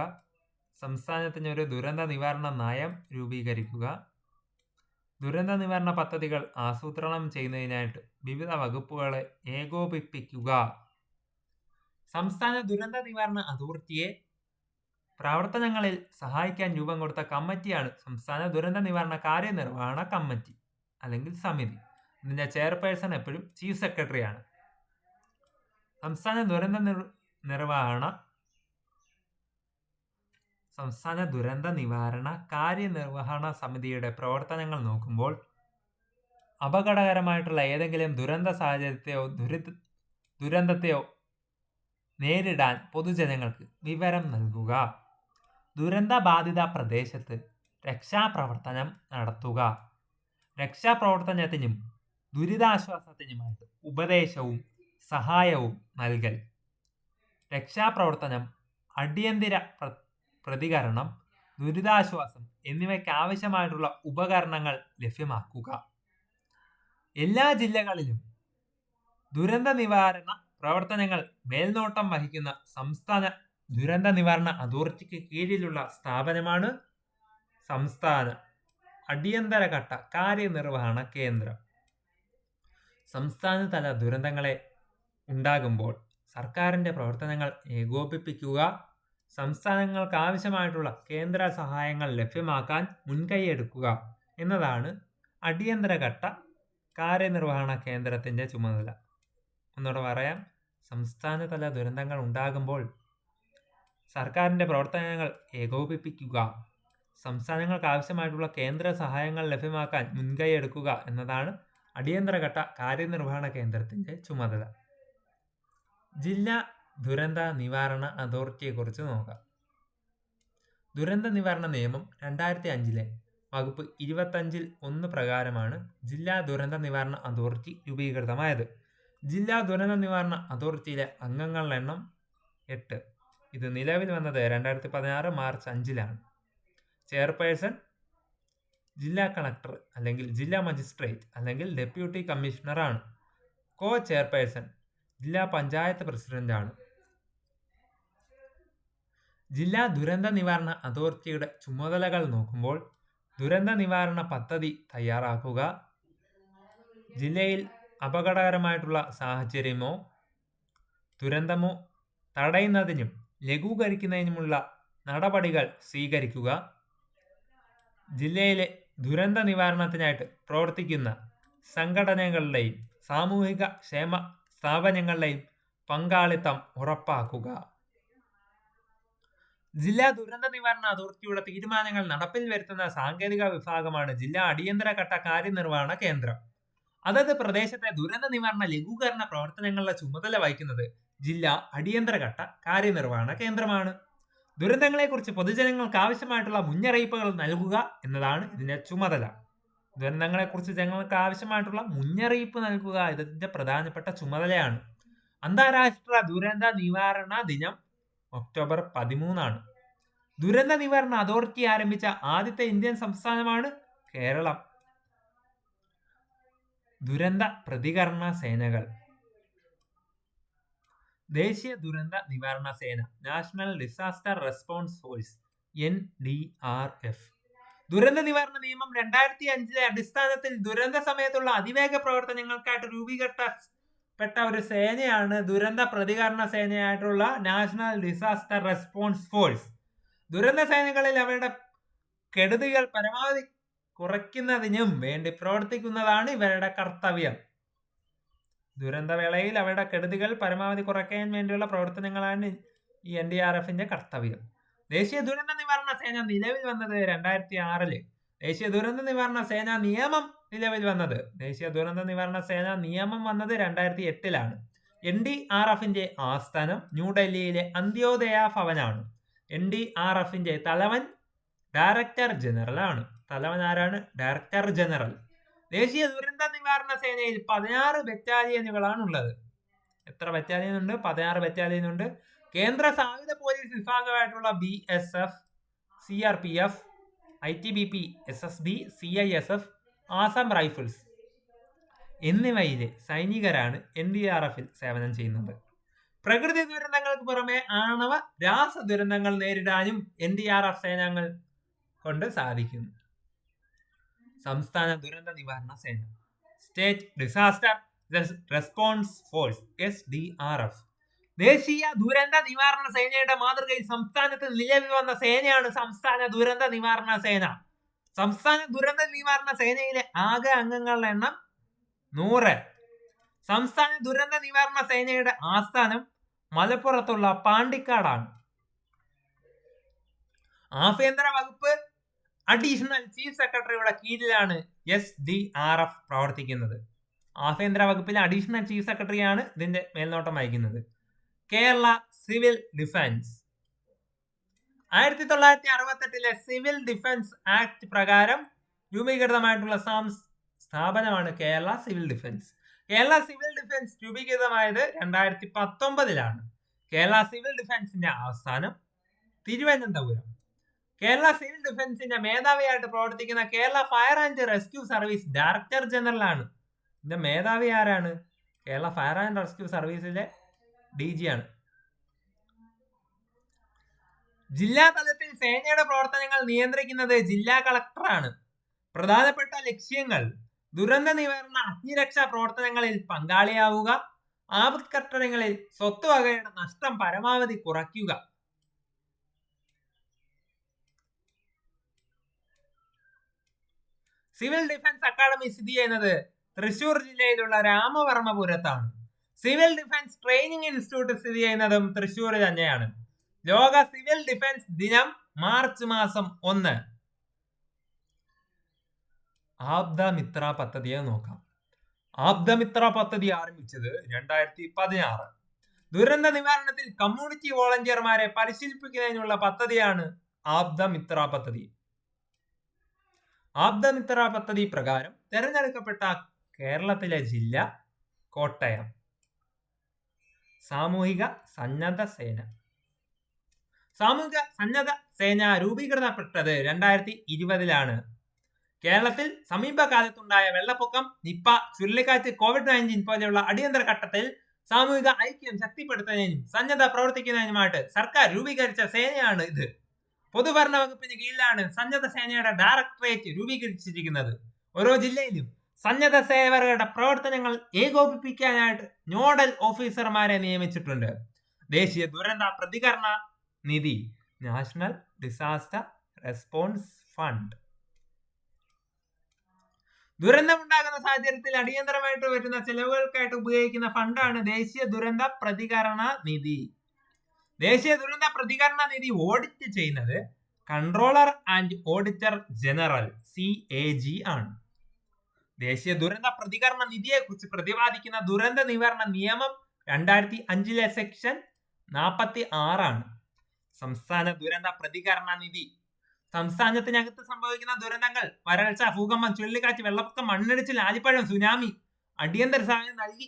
സംസ്ഥാനത്തിന് ഒരു ദുരന്ത നിവാരണ നയം രൂപീകരിക്കുക, ദുരന്ത നിവാരണ പദ്ധതികൾ ആസൂത്രണം ചെയ്യുന്നതിനായിട്ട് വിവിധ വകുപ്പുകളെ ഏകോപിപ്പിക്കുക. സംസ്ഥാന ദുരന്ത നിവാരണ അതോറിറ്റിയെ പ്രവർത്തനങ്ങളിൽ സഹായിക്കാൻ രൂപം കൊടുത്ത കമ്മിറ്റിയാണ് സംസ്ഥാന ദുരന്ത നിവാരണ കാര്യനിർവഹണ കമ്മിറ്റി അല്ലെങ്കിൽ സമിതി. ഇതിന്റെ ചെയർപേഴ്സൺ എപ്പോഴും ചീഫ് സെക്രട്ടറിയാണ്. സംസ്ഥാന ദുരന്ത നിവാരണ കാര്യനിർവഹണ സമിതിയുടെ പ്രവർത്തനങ്ങൾ നോക്കുമ്പോൾ അപകടകരമായിട്ടുള്ള ഏതെങ്കിലും ദുരന്ത സാഹചര്യത്തെയോ ദുരന്തത്തെയോ നേരിടാൻ പൊതുജനങ്ങൾക്ക് വിവരം നൽകുക, ദുരന്ത ബാധിത പ്രദേശത്ത് രക്ഷാപ്രവർത്തനം നടത്തുക, രക്ഷാപ്രവർത്തനത്തിനും ദുരിതാശ്വാസത്തിനുമായിട്ട് ഉപദേശവും സഹായവും നൽകൽ, രക്ഷാപ്രവർത്തനം, അടിയന്തര പ്രതികരണം, ദുരിതാശ്വാസം എന്നിവയ്ക്ക് ആവശ്യമായിട്ടുള്ള ഉപകരണങ്ങൾ ലഭ്യമാക്കുക. എല്ലാ ജില്ലകളിലും ദുരന്ത നിവാരണ പ്രവർത്തനങ്ങൾ മേൽനോട്ടം വഹിക്കുന്ന സംസ്ഥാന ദുരന്ത നിവാരണ അതോറിറ്റിക്ക് കീഴിലുള്ള സ്ഥാപനമാണ് സംസ്ഥാന അടിയന്തര ഘട്ട കാര്യനിർവഹണ കേന്ദ്രം. സംസ്ഥാനതല ദുരന്തങ്ങളെ ഉണ്ടാകുമ്പോൾ സർക്കാരിൻ്റെ പ്രവർത്തനങ്ങൾ ഏകോപിപ്പിക്കുക, സംസ്ഥാനങ്ങൾക്ക് ആവശ്യമായിട്ടുള്ള കേന്ദ്ര സഹായങ്ങൾ ലഭ്യമാക്കാൻ മുൻകൈയെടുക്കുക എന്നതാണ് അടിയന്തര ഘട്ട കാര്യനിർവഹണ കേന്ദ്രത്തിൻ്റെ ചുമതല. ഒന്നുകൂടെ പറയാം, സംസ്ഥാനതല ദുരന്തങ്ങൾ ഉണ്ടാകുമ്പോൾ സർക്കാരിൻ്റെ പ്രവർത്തനങ്ങൾ ഏകോപിപ്പിക്കുക, സംസ്ഥാനങ്ങൾക്ക് ആവശ്യമായിട്ടുള്ള കേന്ദ്ര സഹായങ്ങൾ ലഭ്യമാക്കാൻ മുൻകൈയെടുക്കുക എന്നതാണ് അടിയന്തര ഘട്ട കാര്യനിർവഹണ കേന്ദ്രത്തിൻ്റെ ചുമതല. ജില്ലാ ദുരന്ത നിവാരണ അതോറിറ്റിയെക്കുറിച്ച് നോക്കാം. ദുരന്ത നിവാരണ നിയമം 2005 വകുപ്പ് 25(1) പ്രകാരമാണ് ജില്ലാ ദുരന്ത നിവാരണ അതോറിറ്റി രൂപീകൃതമായത്. ജില്ലാ ദുരന്ത നിവാരണ അതോറിറ്റിയിലെ അംഗങ്ങളുടെ എണ്ണം 8. ഇത് നിലവിൽ വന്നത് 2016 മാർച്ച് 5 ചെയർപേഴ്സൺ ജില്ലാ കളക്ടർ അല്ലെങ്കിൽ ജില്ലാ മജിസ്ട്രേറ്റ് അല്ലെങ്കിൽ ഡെപ്യൂട്ടി കമ്മീഷണറാണ്. കോ ചെയർപേഴ്സൺ ജില്ലാ പഞ്ചായത്ത് പ്രസിഡന്റാണ്. ജില്ലാ ദുരന്ത നിവാരണ അതോറിറ്റിയുടെ ചുമതലകൾ നോക്കുമ്പോൾ ദുരന്ത നിവാരണ പദ്ധതി തയ്യാറാക്കുക, ജില്ലയിൽ അപകടകരമായിട്ടുള്ള സാഹചര്യമോ ദുരന്തമോ തടയുന്നതിനും ലഘൂകരിക്കുന്നതിനുമുള്ള നടപടികൾ സ്വീകരിക്കുക, ജില്ലയിലെ ദുരന്ത നിവാരണത്തിനായിട്ട് പ്രവർത്തിക്കുന്ന സംഘടനകളുടെയും സാമൂഹിക ക്ഷേമ സ്ഥാപനങ്ങളുടെയും പങ്കാളിത്തം ഉറപ്പാക്കുക. ജില്ലാ ദുരന്ത നിവാരണ അതോറിറ്റിയുടെ തീരുമാനങ്ങൾ നടപ്പിൽ വരുത്തുന്ന സാങ്കേതിക വിഭാഗമാണ് ജില്ലാ അടിയന്തര ഘട്ട കാര്യനിർവഹണ കേന്ദ്രം. അതത് പ്രദേശത്തെ ദുരന്ത നിവാരണ ലഘൂകരണ പ്രവർത്തനങ്ങളുടെ ചുമതല വഹിക്കുന്നത് ജില്ലാ അടിയന്തരഘട്ട കാര്യനിർവഹണ കേന്ദ്രമാണ്. ദുരന്തങ്ങളെക്കുറിച്ച് പൊതുജനങ്ങൾക്ക് ആവശ്യമായിട്ടുള്ള മുന്നറിയിപ്പുകൾ നൽകുക എന്നതാണ് ഇതിന്റെ ചുമതല. ദുരന്തങ്ങളെക്കുറിച്ച് ജനങ്ങൾക്ക് ആവശ്യമായിട്ടുള്ള മുന്നറിയിപ്പ് നൽകുക ഇതിന്റെ പ്രധാനപ്പെട്ട ചുമതലയാണ്. അന്താരാഷ്ട്ര ദുരന്ത നിവാരണ ദിനം ഒക്ടോബർ 13 ദുരന്ത നിവാരണ അതോറിറ്റി ആരംഭിച്ച ആദ്യത്തെ ഇന്ത്യൻ സംസ്ഥാനമാണ് കേരളം. ദുരന്ത പ്രതികരണ സേനകൾ. ദേശീയ ദുരന്ത നിവാരണ സേന, national disaster response force, NDRF. ദുരന്ത നിവാരണ നിയമം 2005 അടിസ്ഥാനത്തിൽ ദുരന്ത സമയത്തുള്ള അതിവേഗ പ്രവർത്തനങ്ങൾക്കായിട്ട് രൂപീകരിക്കപ്പെട്ട ഒരു സേനയാണ് ദുരന്ത പ്രതികരണ സേനയായിട്ടുള്ള നാഷണൽ ഡിസാസ്റ്റർ റെസ്പോൺസ് ഫോഴ്സ്. ദുരന്ത സേനകളിൽ അവരുടെ കെടുതികൾ പരമാവധി കുറയ്ക്കുന്നതിനും വേണ്ടി പ്രവർത്തിക്കുന്നതാണ് ഇവരുടെ കർത്തവ്യം. ദുരന്തവേളയിൽ അവരുടെ കെടുതികൾ പരമാവധി കുറയ്ക്കാൻ വേണ്ടിയുള്ള പ്രവർത്തനങ്ങളാണ് ഈ NDRFന്റെ കർത്തവ്യം. ദേശീയ ദുരന്ത നിവാരണ സേന നിലവിൽ വന്നത് 2006. ദേശീയ ദുരന്ത നിവാരണ സേന നിയമം നിലവിൽ വന്നത് 2008 NDRFന്റെ ആസ്ഥാനം ന്യൂഡൽഹിയിലെ അന്ത്യോദയ ഭവനാണ്. NDRFന്റെ തലവൻ ഡയറക്ടർ ജനറൽ ആണ്. തലവൻ ആരാണ്? Director general. ദേശീയ ദുരന്ത നിവാരണ സേനയിൽ 16 ബറ്റാലിയനുകളാണ് ഉള്ളത്. എത്ര ബറ്റാലിയൻ ഉണ്ട്? 16 ബറ്റാലിയൻ ഉണ്ട്. കേന്ദ്ര സായുധ പോലീസ് വിഭാഗമായിട്ടുള്ള BSF, CRPF, ITBP, SSB, CISF, Assam rifles എന്നിവയിലെ സൈനികരാണ് NDRFൽ സേവനം ചെയ്യുന്നത്. പ്രകൃതി ദുരന്തങ്ങൾക്ക് പുറമെ ആണവ രാസ ദുരന്തങ്ങൾ നേരിടാനും NDRF സേനകൾ കൊണ്ട് സാധിക്കുന്നു. സംസ്ഥാന ദുരന്ത നിവാരണ സേന, state disaster response force, SDRF. ദേശീയ ദുരന്ത നിവാരണ സേനയുടെ മാതൃകയിൽ സംസ്ഥാനത്ത് നിലവിൽ വന്ന സേനയാണ് സംസ്ഥാന ദുരന്ത നിവാരണ സേന. സംസ്ഥാന ദുരന്ത നിവാരണ സേനയിലെ ആകെ അംഗങ്ങളുടെ എണ്ണം 100. സംസ്ഥാന ദുരന്ത നിവാരണ സേനയുടെ ആസ്ഥാനം മലപ്പുറത്തുള്ള പാണ്ടിക്കാടാണ്. ആഭ്യന്തര വകുപ്പ് അഡീഷണൽ ചീഫ് സെക്രട്ടറിയുടെ കീഴിലാണ് SDRF പ്രവർത്തിക്കുന്നത്. ആഭ്യന്തര വകുപ്പിലെ അഡീഷണൽ ചീഫ് സെക്രട്ടറിയാണ് ഇതിന്റെ മേൽനോട്ടം വഹിക്കുന്നത്. Kerala civil defence. 1968 civil defence act പ്രകാരം രൂപീകൃതമായിട്ടുള്ള സ്ഥാപനമാണ് Kerala civil defence. Kerala civil defence രൂപീകൃതമായത് 2019 കേരള സിവിൽ ഡിഫൻസിന്റെ ആസ്ഥാനം തിരുവനന്തപുരം. കേരള സിവിൽ ഡിഫൻസിന്റെ മേധാവിയായിട്ട് പ്രവർത്തിക്കുന്ന Kerala fire and rescue service director general ആണ്. ഇതിന്റെ മേധാവി ആരാണ്? കേരള ഫയർ ആൻഡ് റെസ്ക്യൂ സർവീസിലെ DG ആണ്. ജില്ലാ തലത്തിൽ സേനയുടെ പ്രവർത്തനങ്ങൾ നിയന്ത്രിക്കുന്നത് ജില്ലാ കളക്ടറാണ്. പ്രധാനപ്പെട്ട ലക്ഷ്യങ്ങൾ: ദുരന്ത നിവാരണ അഗ്നിരക്ഷാ പ്രവർത്തനങ്ങളിൽ പങ്കാളിയാവുക, ആപത്ഘട്ടങ്ങളിൽ സ്വത്തുവകയുടെ നഷ്ടം പരമാവധി കുറയ്ക്കുക. സിവിൽ ഡിഫൻസ് അക്കാദമി സ്ഥിതി ചെയ്യുന്നത് തൃശൂർ ജില്ലയിലുള്ള രാമവർമ്മപുരത്താണ്. സിവിൽ ഡിഫൻസ് ട്രെയിനിങ് ഇൻസ്റ്റിറ്റ്യൂട്ട് സ്ഥിതി ചെയ്യുന്നതും തൃശൂർ തന്നെയാണ്. ലോക സിവിൽ ഡിഫൻസ് ദിനം മാർച്ച് 1. ആപ്തമിത്ര പദ്ധതിയെ നോക്കാം. ആപ്തമിത്ര പദ്ധതി ആരംഭിച്ചത് 2016. ദുരന്ത നിവാരണത്തിൽ കമ്മ്യൂണിറ്റി വോളണ്ടിയർമാരെ പരിശീലിപ്പിക്കുന്നതിനുള്ള പദ്ധതിയാണ് ആപ്തമിത്ര പദ്ധതി. ആപ്തമിത്ര പദ്ധതി പ്രകാരം തെരഞ്ഞെടുക്കപ്പെട്ട കേരളത്തിലെ ജില്ല കോട്ടയം. സാമൂഹിക സന്നദ്ധ സേന. സാമൂഹിക സന്നദ്ധ സേന രൂപീകൃതപ്പെട്ടത് 2020 കേരളത്തിൽ സമീപകാലത്തുണ്ടായ വെള്ളപ്പൊക്കം, നിപ്പ, ചുഴലിക്കാറ്റ്, COVID-19 പോലെയുള്ള അടിയന്തര ഘട്ടത്തിൽ സാമൂഹിക ഐക്യം ശക്തിപ്പെടുത്തുന്നതിനും സന്നദ്ധ പ്രവർത്തിക്കുന്നതിനുമായിട്ട് സർക്കാർ രൂപീകരിച്ച സേനയാണ് ഇത്. പൊതുഭരണ വകുപ്പിന് കീഴിലാണ് സന്നദ്ധ സേനയുടെ ഡയറക്ടറേറ്റ് രൂപീകരിച്ചിരിക്കുന്നത്. ഓരോ ജില്ലയിലും സന്നദ്ധ സേവകരുടെ പ്രവർത്തനങ്ങൾ ഏകോപിപ്പിക്കാനായിട്ട് നോഡൽ ഓഫീസർമാരെ നിയമിച്ചിട്ടുണ്ട്. ദേശീയ ദുരന്ത പ്രതികരണ നിധി, നാഷണൽ ഡിസാസ്റ്റർ റെസ്പോൺസ് ഫണ്ട്. ദുരന്തമുണ്ടാകുന്ന സാഹചര്യത്തിൽ അടിയന്തരമായിട്ട് വരുന്ന ചെലവുകൾക്കായിട്ട് ഉപയോഗിക്കുന്ന ഫണ്ടാണ് ദേശീയ ദുരന്ത പ്രതികരണ നിധി. ദേശീയ ദുരന്ത പ്രതികരണ നിധി ഓഡിറ്റ് ചെയ്യുന്നത് controller and auditor general CAG ആണ്. ദേശീയ ദുരന്ത പ്രതികരണ നിധിയെ കുറിച്ച് പ്രതിപാദിക്കുന്ന ദുരന്ത നിവാരണ നിയമം 2005 സെക്ഷൻ 46 സംസ്ഥാന ദുരന്ത പ്രതികരണ നിധി സംസ്ഥാനത്തിനകത്ത് സംഭവിക്കുന്ന ദുരന്തങ്ങൾ, വരൾച്ച, ഭൂകമ്പം, ചുഴലിക്കാറ്റ്, വെള്ളപ്പൊക്കം, മണ്ണിടിച്ചിൽ, ആലിപ്പഴം, സുനാമി, അടിയന്തര സഹായം നൽകി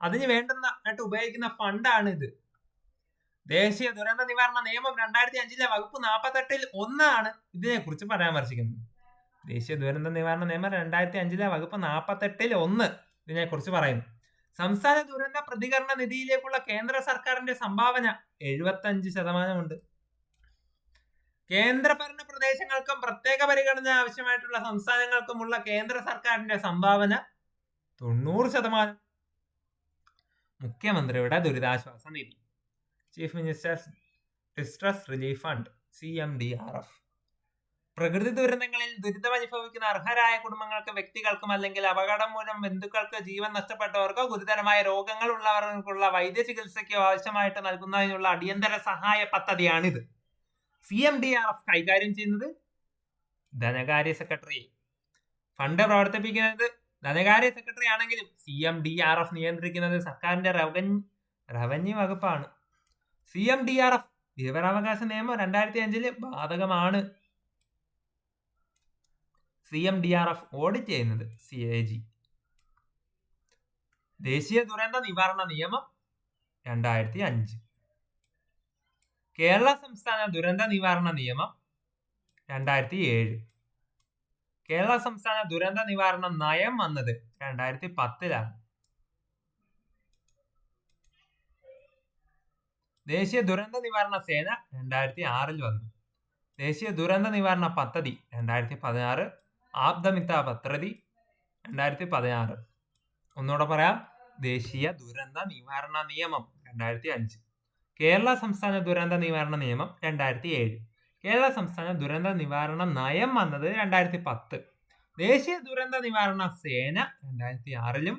അതിന് വേണ്ടുന്നതായിട്ട് ഉപയോഗിക്കുന്ന ഫണ്ടാണ് ഇത്. ദേശീയ ദുരന്ത നിവാരണ നിയമം 2005 വകുപ്പ് 48 1 ഇതിനെക്കുറിച്ച് പരാമർശിക്കുന്നത്. ദേശീയ ദുരന്ത നിവാരണ നിയമം 2005 വകുപ്പ് 48 1 ഇതിനെക്കുറിച്ച് പറയുന്നു. സംസ്ഥാന ദുരന്ത പ്രതികരണ നിധിയിലേക്കുള്ള കേന്ദ്ര സർക്കാരിന്റെ സംഭാവന 75%. കേന്ദ്രഭരണ പ്രദേശങ്ങൾക്കും പ്രത്യേക പരിഗണന ആവശ്യമായിട്ടുള്ള സംസ്ഥാനങ്ങൾക്കുമുള്ള കേന്ദ്ര സർക്കാരിന്റെ സംഭാവന 90%. മുഖ്യമന്ത്രിയുടെ ദുരിതാശ്വാസ നിധി, chief minister's distress relief fund, CMDRF. പ്രകൃതി ദുരന്തങ്ങളിൽ ദുരിതമനുഭവിക്കുന്ന അർഹരായ കുടുംബങ്ങൾക്ക്, വ്യക്തികൾക്കും അല്ലെങ്കിൽ അപകടം മൂലം ബന്ധുക്കൾക്ക് ജീവൻ നഷ്ടപ്പെട്ടവർക്കോ ഗുരുതരമായ രോഗങ്ങൾ ഉള്ളവർക്കുള്ള വൈദ്യ ചികിത്സയ്ക്കോ ആവശ്യമായിട്ട് നൽകുന്നതിനുള്ള അടിയന്തര സഹായ പദ്ധതിയാണിത്. CMDRF കൈകാര്യം ചെയ്യുന്നത് ധനകാര്യ സെക്രട്ടറി. ഫണ്ട് പ്രവർത്തിപ്പിക്കുന്നത് ധനകാര്യ സെക്രട്ടറി ആണെങ്കിലും CMDRF നിയന്ത്രിക്കുന്നത് സർക്കാരിന്റെ റവന്യൂ വകുപ്പാണ്. CMDRF വിവരാവകാശ നിയമം 2005 ബാധകമാണ്. CMDRF ഓഡിറ്റ് ചെയ്യുന്നത് CAG. ദേശീയ ദുരന്ത നിവാരണ നിയമം 2005. കേരള സംസ്ഥാന ദുരന്ത നിവാരണ നിയമം 2007. കേരള സംസ്ഥാന ദുരന്ത നിവാരണ നയം വന്നത് 2010. ദേശീയ ദുരന്ത നിവാരണ സേന 2006 വന്നു. ദേശീയ ദുരന്ത നിവാരണ പദ്ധതി 2016. ആപ്തമിത്ര പദ്ധതി 2016. ഒന്നുകൂടെ പറയാം, ദേശീയ ദുരന്ത നിവാരണ നിയമം 2005. കേരള സംസ്ഥാന ദുരന്ത നിവാരണ നിയമം 2007. കേരള സംസ്ഥാന ദുരന്ത നിവാരണ നയം വന്നത് 2010. ദേശീയ ദുരന്ത നിവാരണ സേന 2006.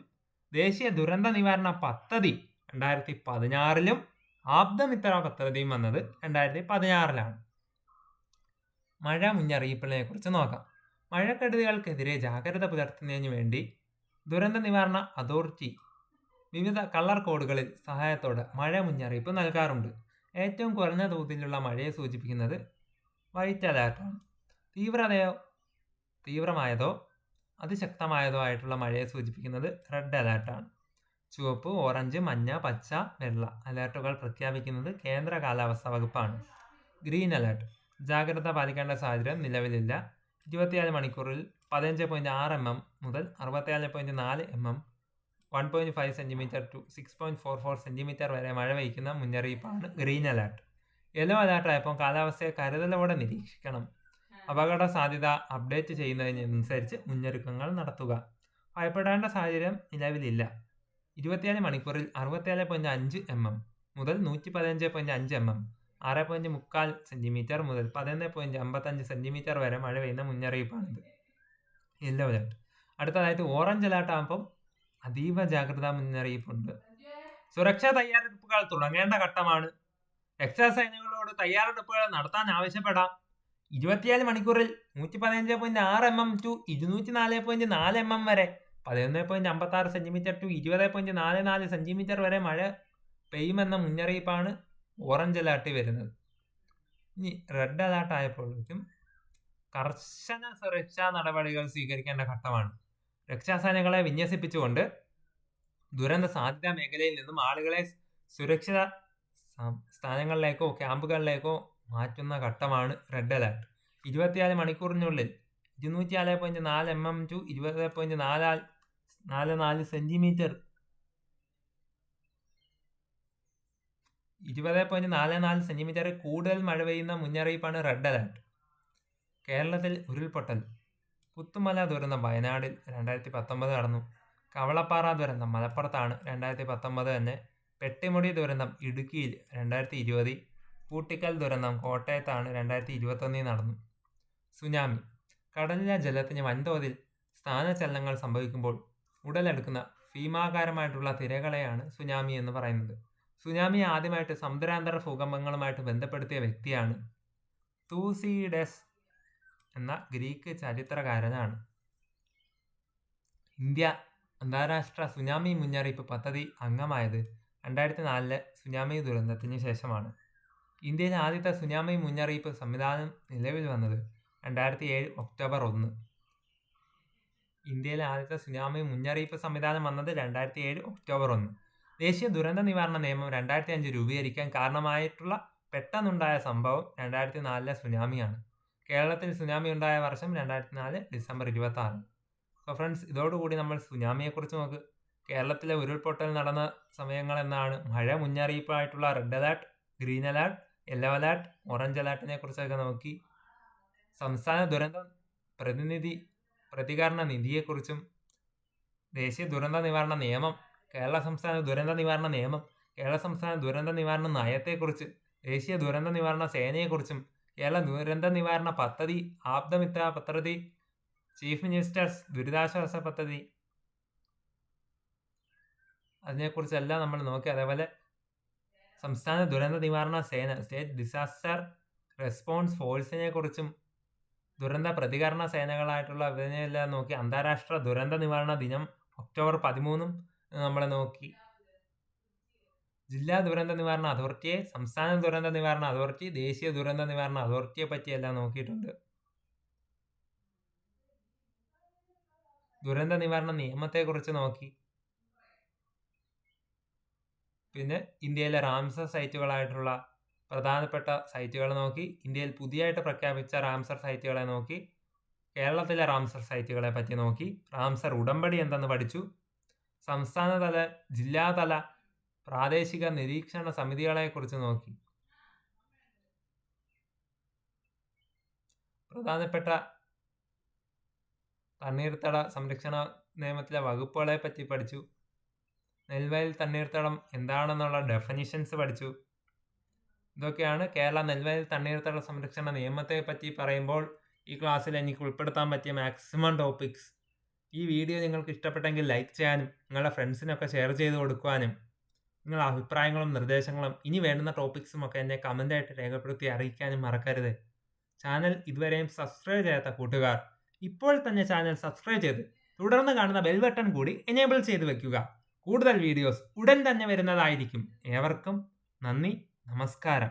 ദേശീയ ദുരന്ത നിവാരണ പദ്ധതി 2016. ആപ്തമിത്ര പദ്ധതിയും വന്നത് 2016. മഴ മുന്നറിയിപ്പിനെ കുറിച്ച് നോക്കാം. മഴക്കെടുതികൾക്കെതിരെ ജാഗ്രത പുലർത്തുന്നതിന് വേണ്ടി ദുരന്ത നിവാരണ അതോറിറ്റി വിവിധ കളർ കോഡുകളിൽ സഹായത്തോടെ മഴ മുന്നറിയിപ്പ് നൽകാറുണ്ട്. ഏറ്റവും കുറഞ്ഞ തോതിലുള്ള മഴയെ സൂചിപ്പിക്കുന്നത് വൈറ്റ് അലേർട്ടാണ്. തീവ്രമായതോ അതിശക്തമായതോ ആയിട്ടുള്ള മഴയെ സൂചിപ്പിക്കുന്നത് റെഡ് അലേർട്ടാണ്. ചുവപ്പ്, ഓറഞ്ച്, മഞ്ഞ, പച്ച, വെള്ള അലേർട്ടുകൾ പ്രഖ്യാപിക്കുന്നത് കേന്ദ്ര കാലാവസ്ഥാ വകുപ്പാണ്. ഗ്രീൻ അലേർട്ട് ജാഗ്രത പാലിക്കേണ്ട സാഹചര്യം നിലവിലില്ല. 24 മണിക്കൂറിൽ 15.6 mm മുതൽ 67.4 mm 1.5 cm to 6.44 cm വരെ മഴ പെയ്യുന്ന മുന്നറിയിപ്പാണ് ഗ്രീൻ അലേർട്ട്. യെല്ലോ അലേർട്ട് ആയപ്പോൾ കാലാവസ്ഥയെ കരുതലോടെ നിരീക്ഷിക്കണം. അപകട സാധ്യത അപ്ഡേറ്റ് ചെയ്യുന്നതിനനുസരിച്ച് മുന്നൊരുക്കങ്ങൾ നടത്തുക. ഭയപ്പെടേണ്ട സാഹചര്യം നിലവിലില്ല. 24 മണിക്കൂറിൽ 67.5 mm മുതൽ 115.5 mm 6.3 cm മുതൽ 11.55 cm വരെ മഴ പെയ്യുന്ന മുന്നറിയിപ്പാണിത്, യെല്ലോ അലേർട്ട്. അടുത്തതായിട്ട് ഓറഞ്ച് അലേർട്ട് ആകുമ്പം അതീവ ജാഗ്രതാ മുന്നറിയിപ്പുണ്ട്. സുരക്ഷാ തയ്യാറെടുപ്പുകൾ തുടങ്ങേണ്ട ഘട്ടമാണ്. രക്ഷാസേനകളോട് തയ്യാറെടുപ്പുകൾ നടത്താൻ ആവശ്യപ്പെടാം. 24 മണിക്കൂറിൽ 115.6 mm to 204.4 mm വരെ 11.56 cm to 20.44 cm വരെ മഴ പെയ്യുമെന്ന മുന്നറിയിപ്പാണ് ഓറഞ്ച് അലേർട്ട് വരുന്നത്. ഇനി റെഡ് അലേർട്ട് ആയപ്പോഴേക്കും കർശന സുരക്ഷാ നടപടികൾ സ്വീകരിക്കേണ്ട ഘട്ടമാണ്. രക്ഷാസേനകളെ വിന്യസിപ്പിച്ചുകൊണ്ട് ദുരന്ത സാധ്യതാ മേഖലയിൽ നിന്നും ആളുകളെ സുരക്ഷിത സ്ഥാനങ്ങളിലേക്കോ ക്യാമ്പുകളിലേക്കോ മാറ്റുന്ന ഘട്ടമാണ് റെഡ് അലേർട്ട്. 24 മണിക്കൂറിനുള്ളിൽ 204.4 mm to 20.44 cm 20.44 cm കൂടുതൽ മഴ പെയ്യുന്ന മുന്നറിയിപ്പാണ് റെഡ് അലേർട്ട്. കേരളത്തിൽ ഉരുൾപൊട്ടൽ, പുത്തുമല ദുരന്തം വയനാടിൽ 2019 നടന്നു. കവളപ്പാറ ദുരന്തം മലപ്പുറത്താണ് 2019 തന്നെ. പെട്ടിമുടി ദുരന്തം ഇടുക്കിയിൽ 2020. കൂട്ടിക്കൽ ദുരന്തം കോട്ടയത്താണ് 2021 നടന്നു. സുനാമി, കടലിലെ ജലത്തിന് വൻതോതിൽ സ്ഥാനചലനങ്ങൾ സംഭവിക്കുമ്പോൾ ഉടലെടുക്കുന്ന ഭീമാകാരമായിട്ടുള്ള തിരകളെയാണ് സുനാമി എന്ന് പറയുന്നത്. സുനാമിയെ ആദ്യമായിട്ട് സമുദ്രാന്തര ഭൂകമ്പങ്ങളുമായിട്ട് ബന്ധപ്പെടുത്തിയ വ്യക്തിയാണ് തൂസിഡസ് എന്ന ഗ്രീക്ക് ചരിത്രകാരനാണ്. ഇന്ത്യ അന്താരാഷ്ട്ര സുനാമി മുന്നറിയിപ്പ് പദ്ധതി അംഗമായത് 2004 സുനാമി ദുരന്തത്തിന് ശേഷമാണ്. ഇന്ത്യയിലെ ആദ്യത്തെ സുനാമി മുന്നറിയിപ്പ് സംവിധാനം നിലവിൽ വന്നത് 2007 ഒക്ടോബർ 1. ഇന്ത്യയിലെ ആദ്യത്തെ സുനാമി മുന്നറിയിപ്പ് സംവിധാനം വന്നത് 2007 ഒക്ടോബർ 1. ദേശീയ ദുരന്ത നിവാരണ നിയമം 2005 രൂപീകരിക്കാൻ കാരണമായിട്ടുള്ള പെട്ടെന്നുണ്ടായ സംഭവം 2004 സുനാമിയാണ്. കേരളത്തിൽ സുനാമി ഉണ്ടായ വർഷം 2004 ഡിസംബർ 26. സോ ഫ്രണ്ട്സ്, ഇതോടുകൂടി നമ്മൾ സുനാമിയെക്കുറിച്ച് നോക്ക്. കേരളത്തിലെ ഉരുൾപൊട്ടൽ നടന്ന സമയങ്ങൾ എന്നാണ്. മഴ മുന്നറിയിപ്പായിട്ടുള്ള red alert, green alert, yellow alert, orange അലേർട്ടിനെ കുറിച്ചൊക്കെ നോക്കി. സംസ്ഥാന ദുരന്ത പ്രതികരണ നിധിയെക്കുറിച്ചും ദേശീയ ദുരന്ത നിവാരണ നിയമം, കേരള സംസ്ഥാന ദുരന്ത നിവാരണ നിയമം, കേരള സംസ്ഥാന ദുരന്ത നിവാരണ നയത്തെക്കുറിച്ച്, ദേശീയ ദുരന്ത നിവാരണ സേനയെക്കുറിച്ചും, കേരള ദുരന്ത നിവാരണ പദ്ധതി, ആപ്തമിത്ര പദ്ധതി, ചീഫ് മിനിസ്റ്റേഴ്സ് ദുരിതാശ്വാസ പദ്ധതി, അതിനെക്കുറിച്ചെല്ലാം നമ്മൾ നോക്കി. അതേപോലെ സംസ്ഥാന ദുരന്ത നിവാരണ സേന, സ്റ്റേറ്റ് ഡിസാസ്റ്റർ റെസ്പോൺസ് ഫോഴ്സിനെ കുറിച്ചും ദുരന്ത പ്രതികരണ സേനകളായിട്ടുള്ള ഇതിനെല്ലാം നോക്കി. അന്താരാഷ്ട്ര ദുരന്ത നിവാരണ ദിനം ഒക്ടോബർ 13 നമ്മൾ നോക്കി. ജില്ലാ ദുരന്ത നിവാരണ അതോറിറ്റിയെ, സംസ്ഥാന ദുരന്ത നിവാരണ അതോറിറ്റി, ദേശീയ ദുരന്ത നിവാരണ അതോറിറ്റിയെ പറ്റിയെല്ലാം നോക്കിയിട്ടുണ്ട്. ദുരന്ത നിവാരണ നിയമത്തെക്കുറിച്ച് നോക്കി. പിന്നെ ഇന്ത്യയിലെ റാംസർ സൈറ്റുകളായിട്ടുള്ള പ്രധാനപ്പെട്ട സൈറ്റുകൾ നോക്കി. ഇന്ത്യയിൽ പുതിയതായിട്ട് പ്രഖ്യാപിച്ച റാംസർ സൈറ്റുകളെ നോക്കി. കേരളത്തിലെ റാംസർ സൈറ്റുകളെ പറ്റി നോക്കി. റാംസർ ഉടമ്പടി എന്തെന്ന് പഠിച്ചു. സംസ്ഥാനതല, ജില്ലാതല, പ്രാദേശിക നിരീക്ഷണ സമിതികളെക്കുറിച്ച് നോക്കി. പ്രധാനപ്പെട്ട തണ്ണീർത്തട സംരക്ഷണ നിയമത്തിലെ വകുപ്പുകളെ പറ്റി പഠിച്ചു. നെൽവയൽ തണ്ണീർത്തടം എന്താണെന്നുള്ള ഡെഫിനിഷൻസ് പഠിച്ചു. ഇതൊക്കെയാണ് കേരള നെൽവയൽ തണ്ണീർത്തട സംരക്ഷണ നിയമത്തെ പറ്റി പറയുമ്പോൾ ഈ ക്ലാസ്സിൽ എനിക്ക് ഉൾപ്പെടുത്താൻ പറ്റിയ മാക്സിമം ടോപ്പിക്സ്. ഈ വീഡിയോ നിങ്ങൾക്ക് ഇഷ്ടപ്പെട്ടെങ്കിൽ ലൈക്ക് ചെയ്യാനും നിങ്ങളുടെ ഫ്രണ്ട്സിനൊക്കെ ഷെയർ ചെയ്ത് കൊടുക്കുവാനും നിങ്ങളുടെ അഭിപ്രായങ്ങളും നിർദ്ദേശങ്ങളും ഇനി വേണ്ടുന്ന ടോപ്പിക്സും ഒക്കെ എന്നെ കമൻ്റായിട്ട് രേഖപ്പെടുത്തി അറിയിക്കാനും മറക്കരുത്. ചാനൽ ഇതുവരെയും സബ്സ്ക്രൈബ് ചെയ്യാത്ത കൂട്ടുകാർ ഇപ്പോൾ തന്നെ ചാനൽ സബ്സ്ക്രൈബ് ചെയ്ത് തുടർന്ന് കാണുന്ന ബെൽ ബട്ടൺ കൂടി എനേബിൾ ചെയ്ത് വെക്കുക. കൂടുതൽ വീഡിയോസ് ഉടൻ തന്നെ വരുന്നതായിരിക്കും. ഏവർക്കും നന്ദി, നമസ്കാരം.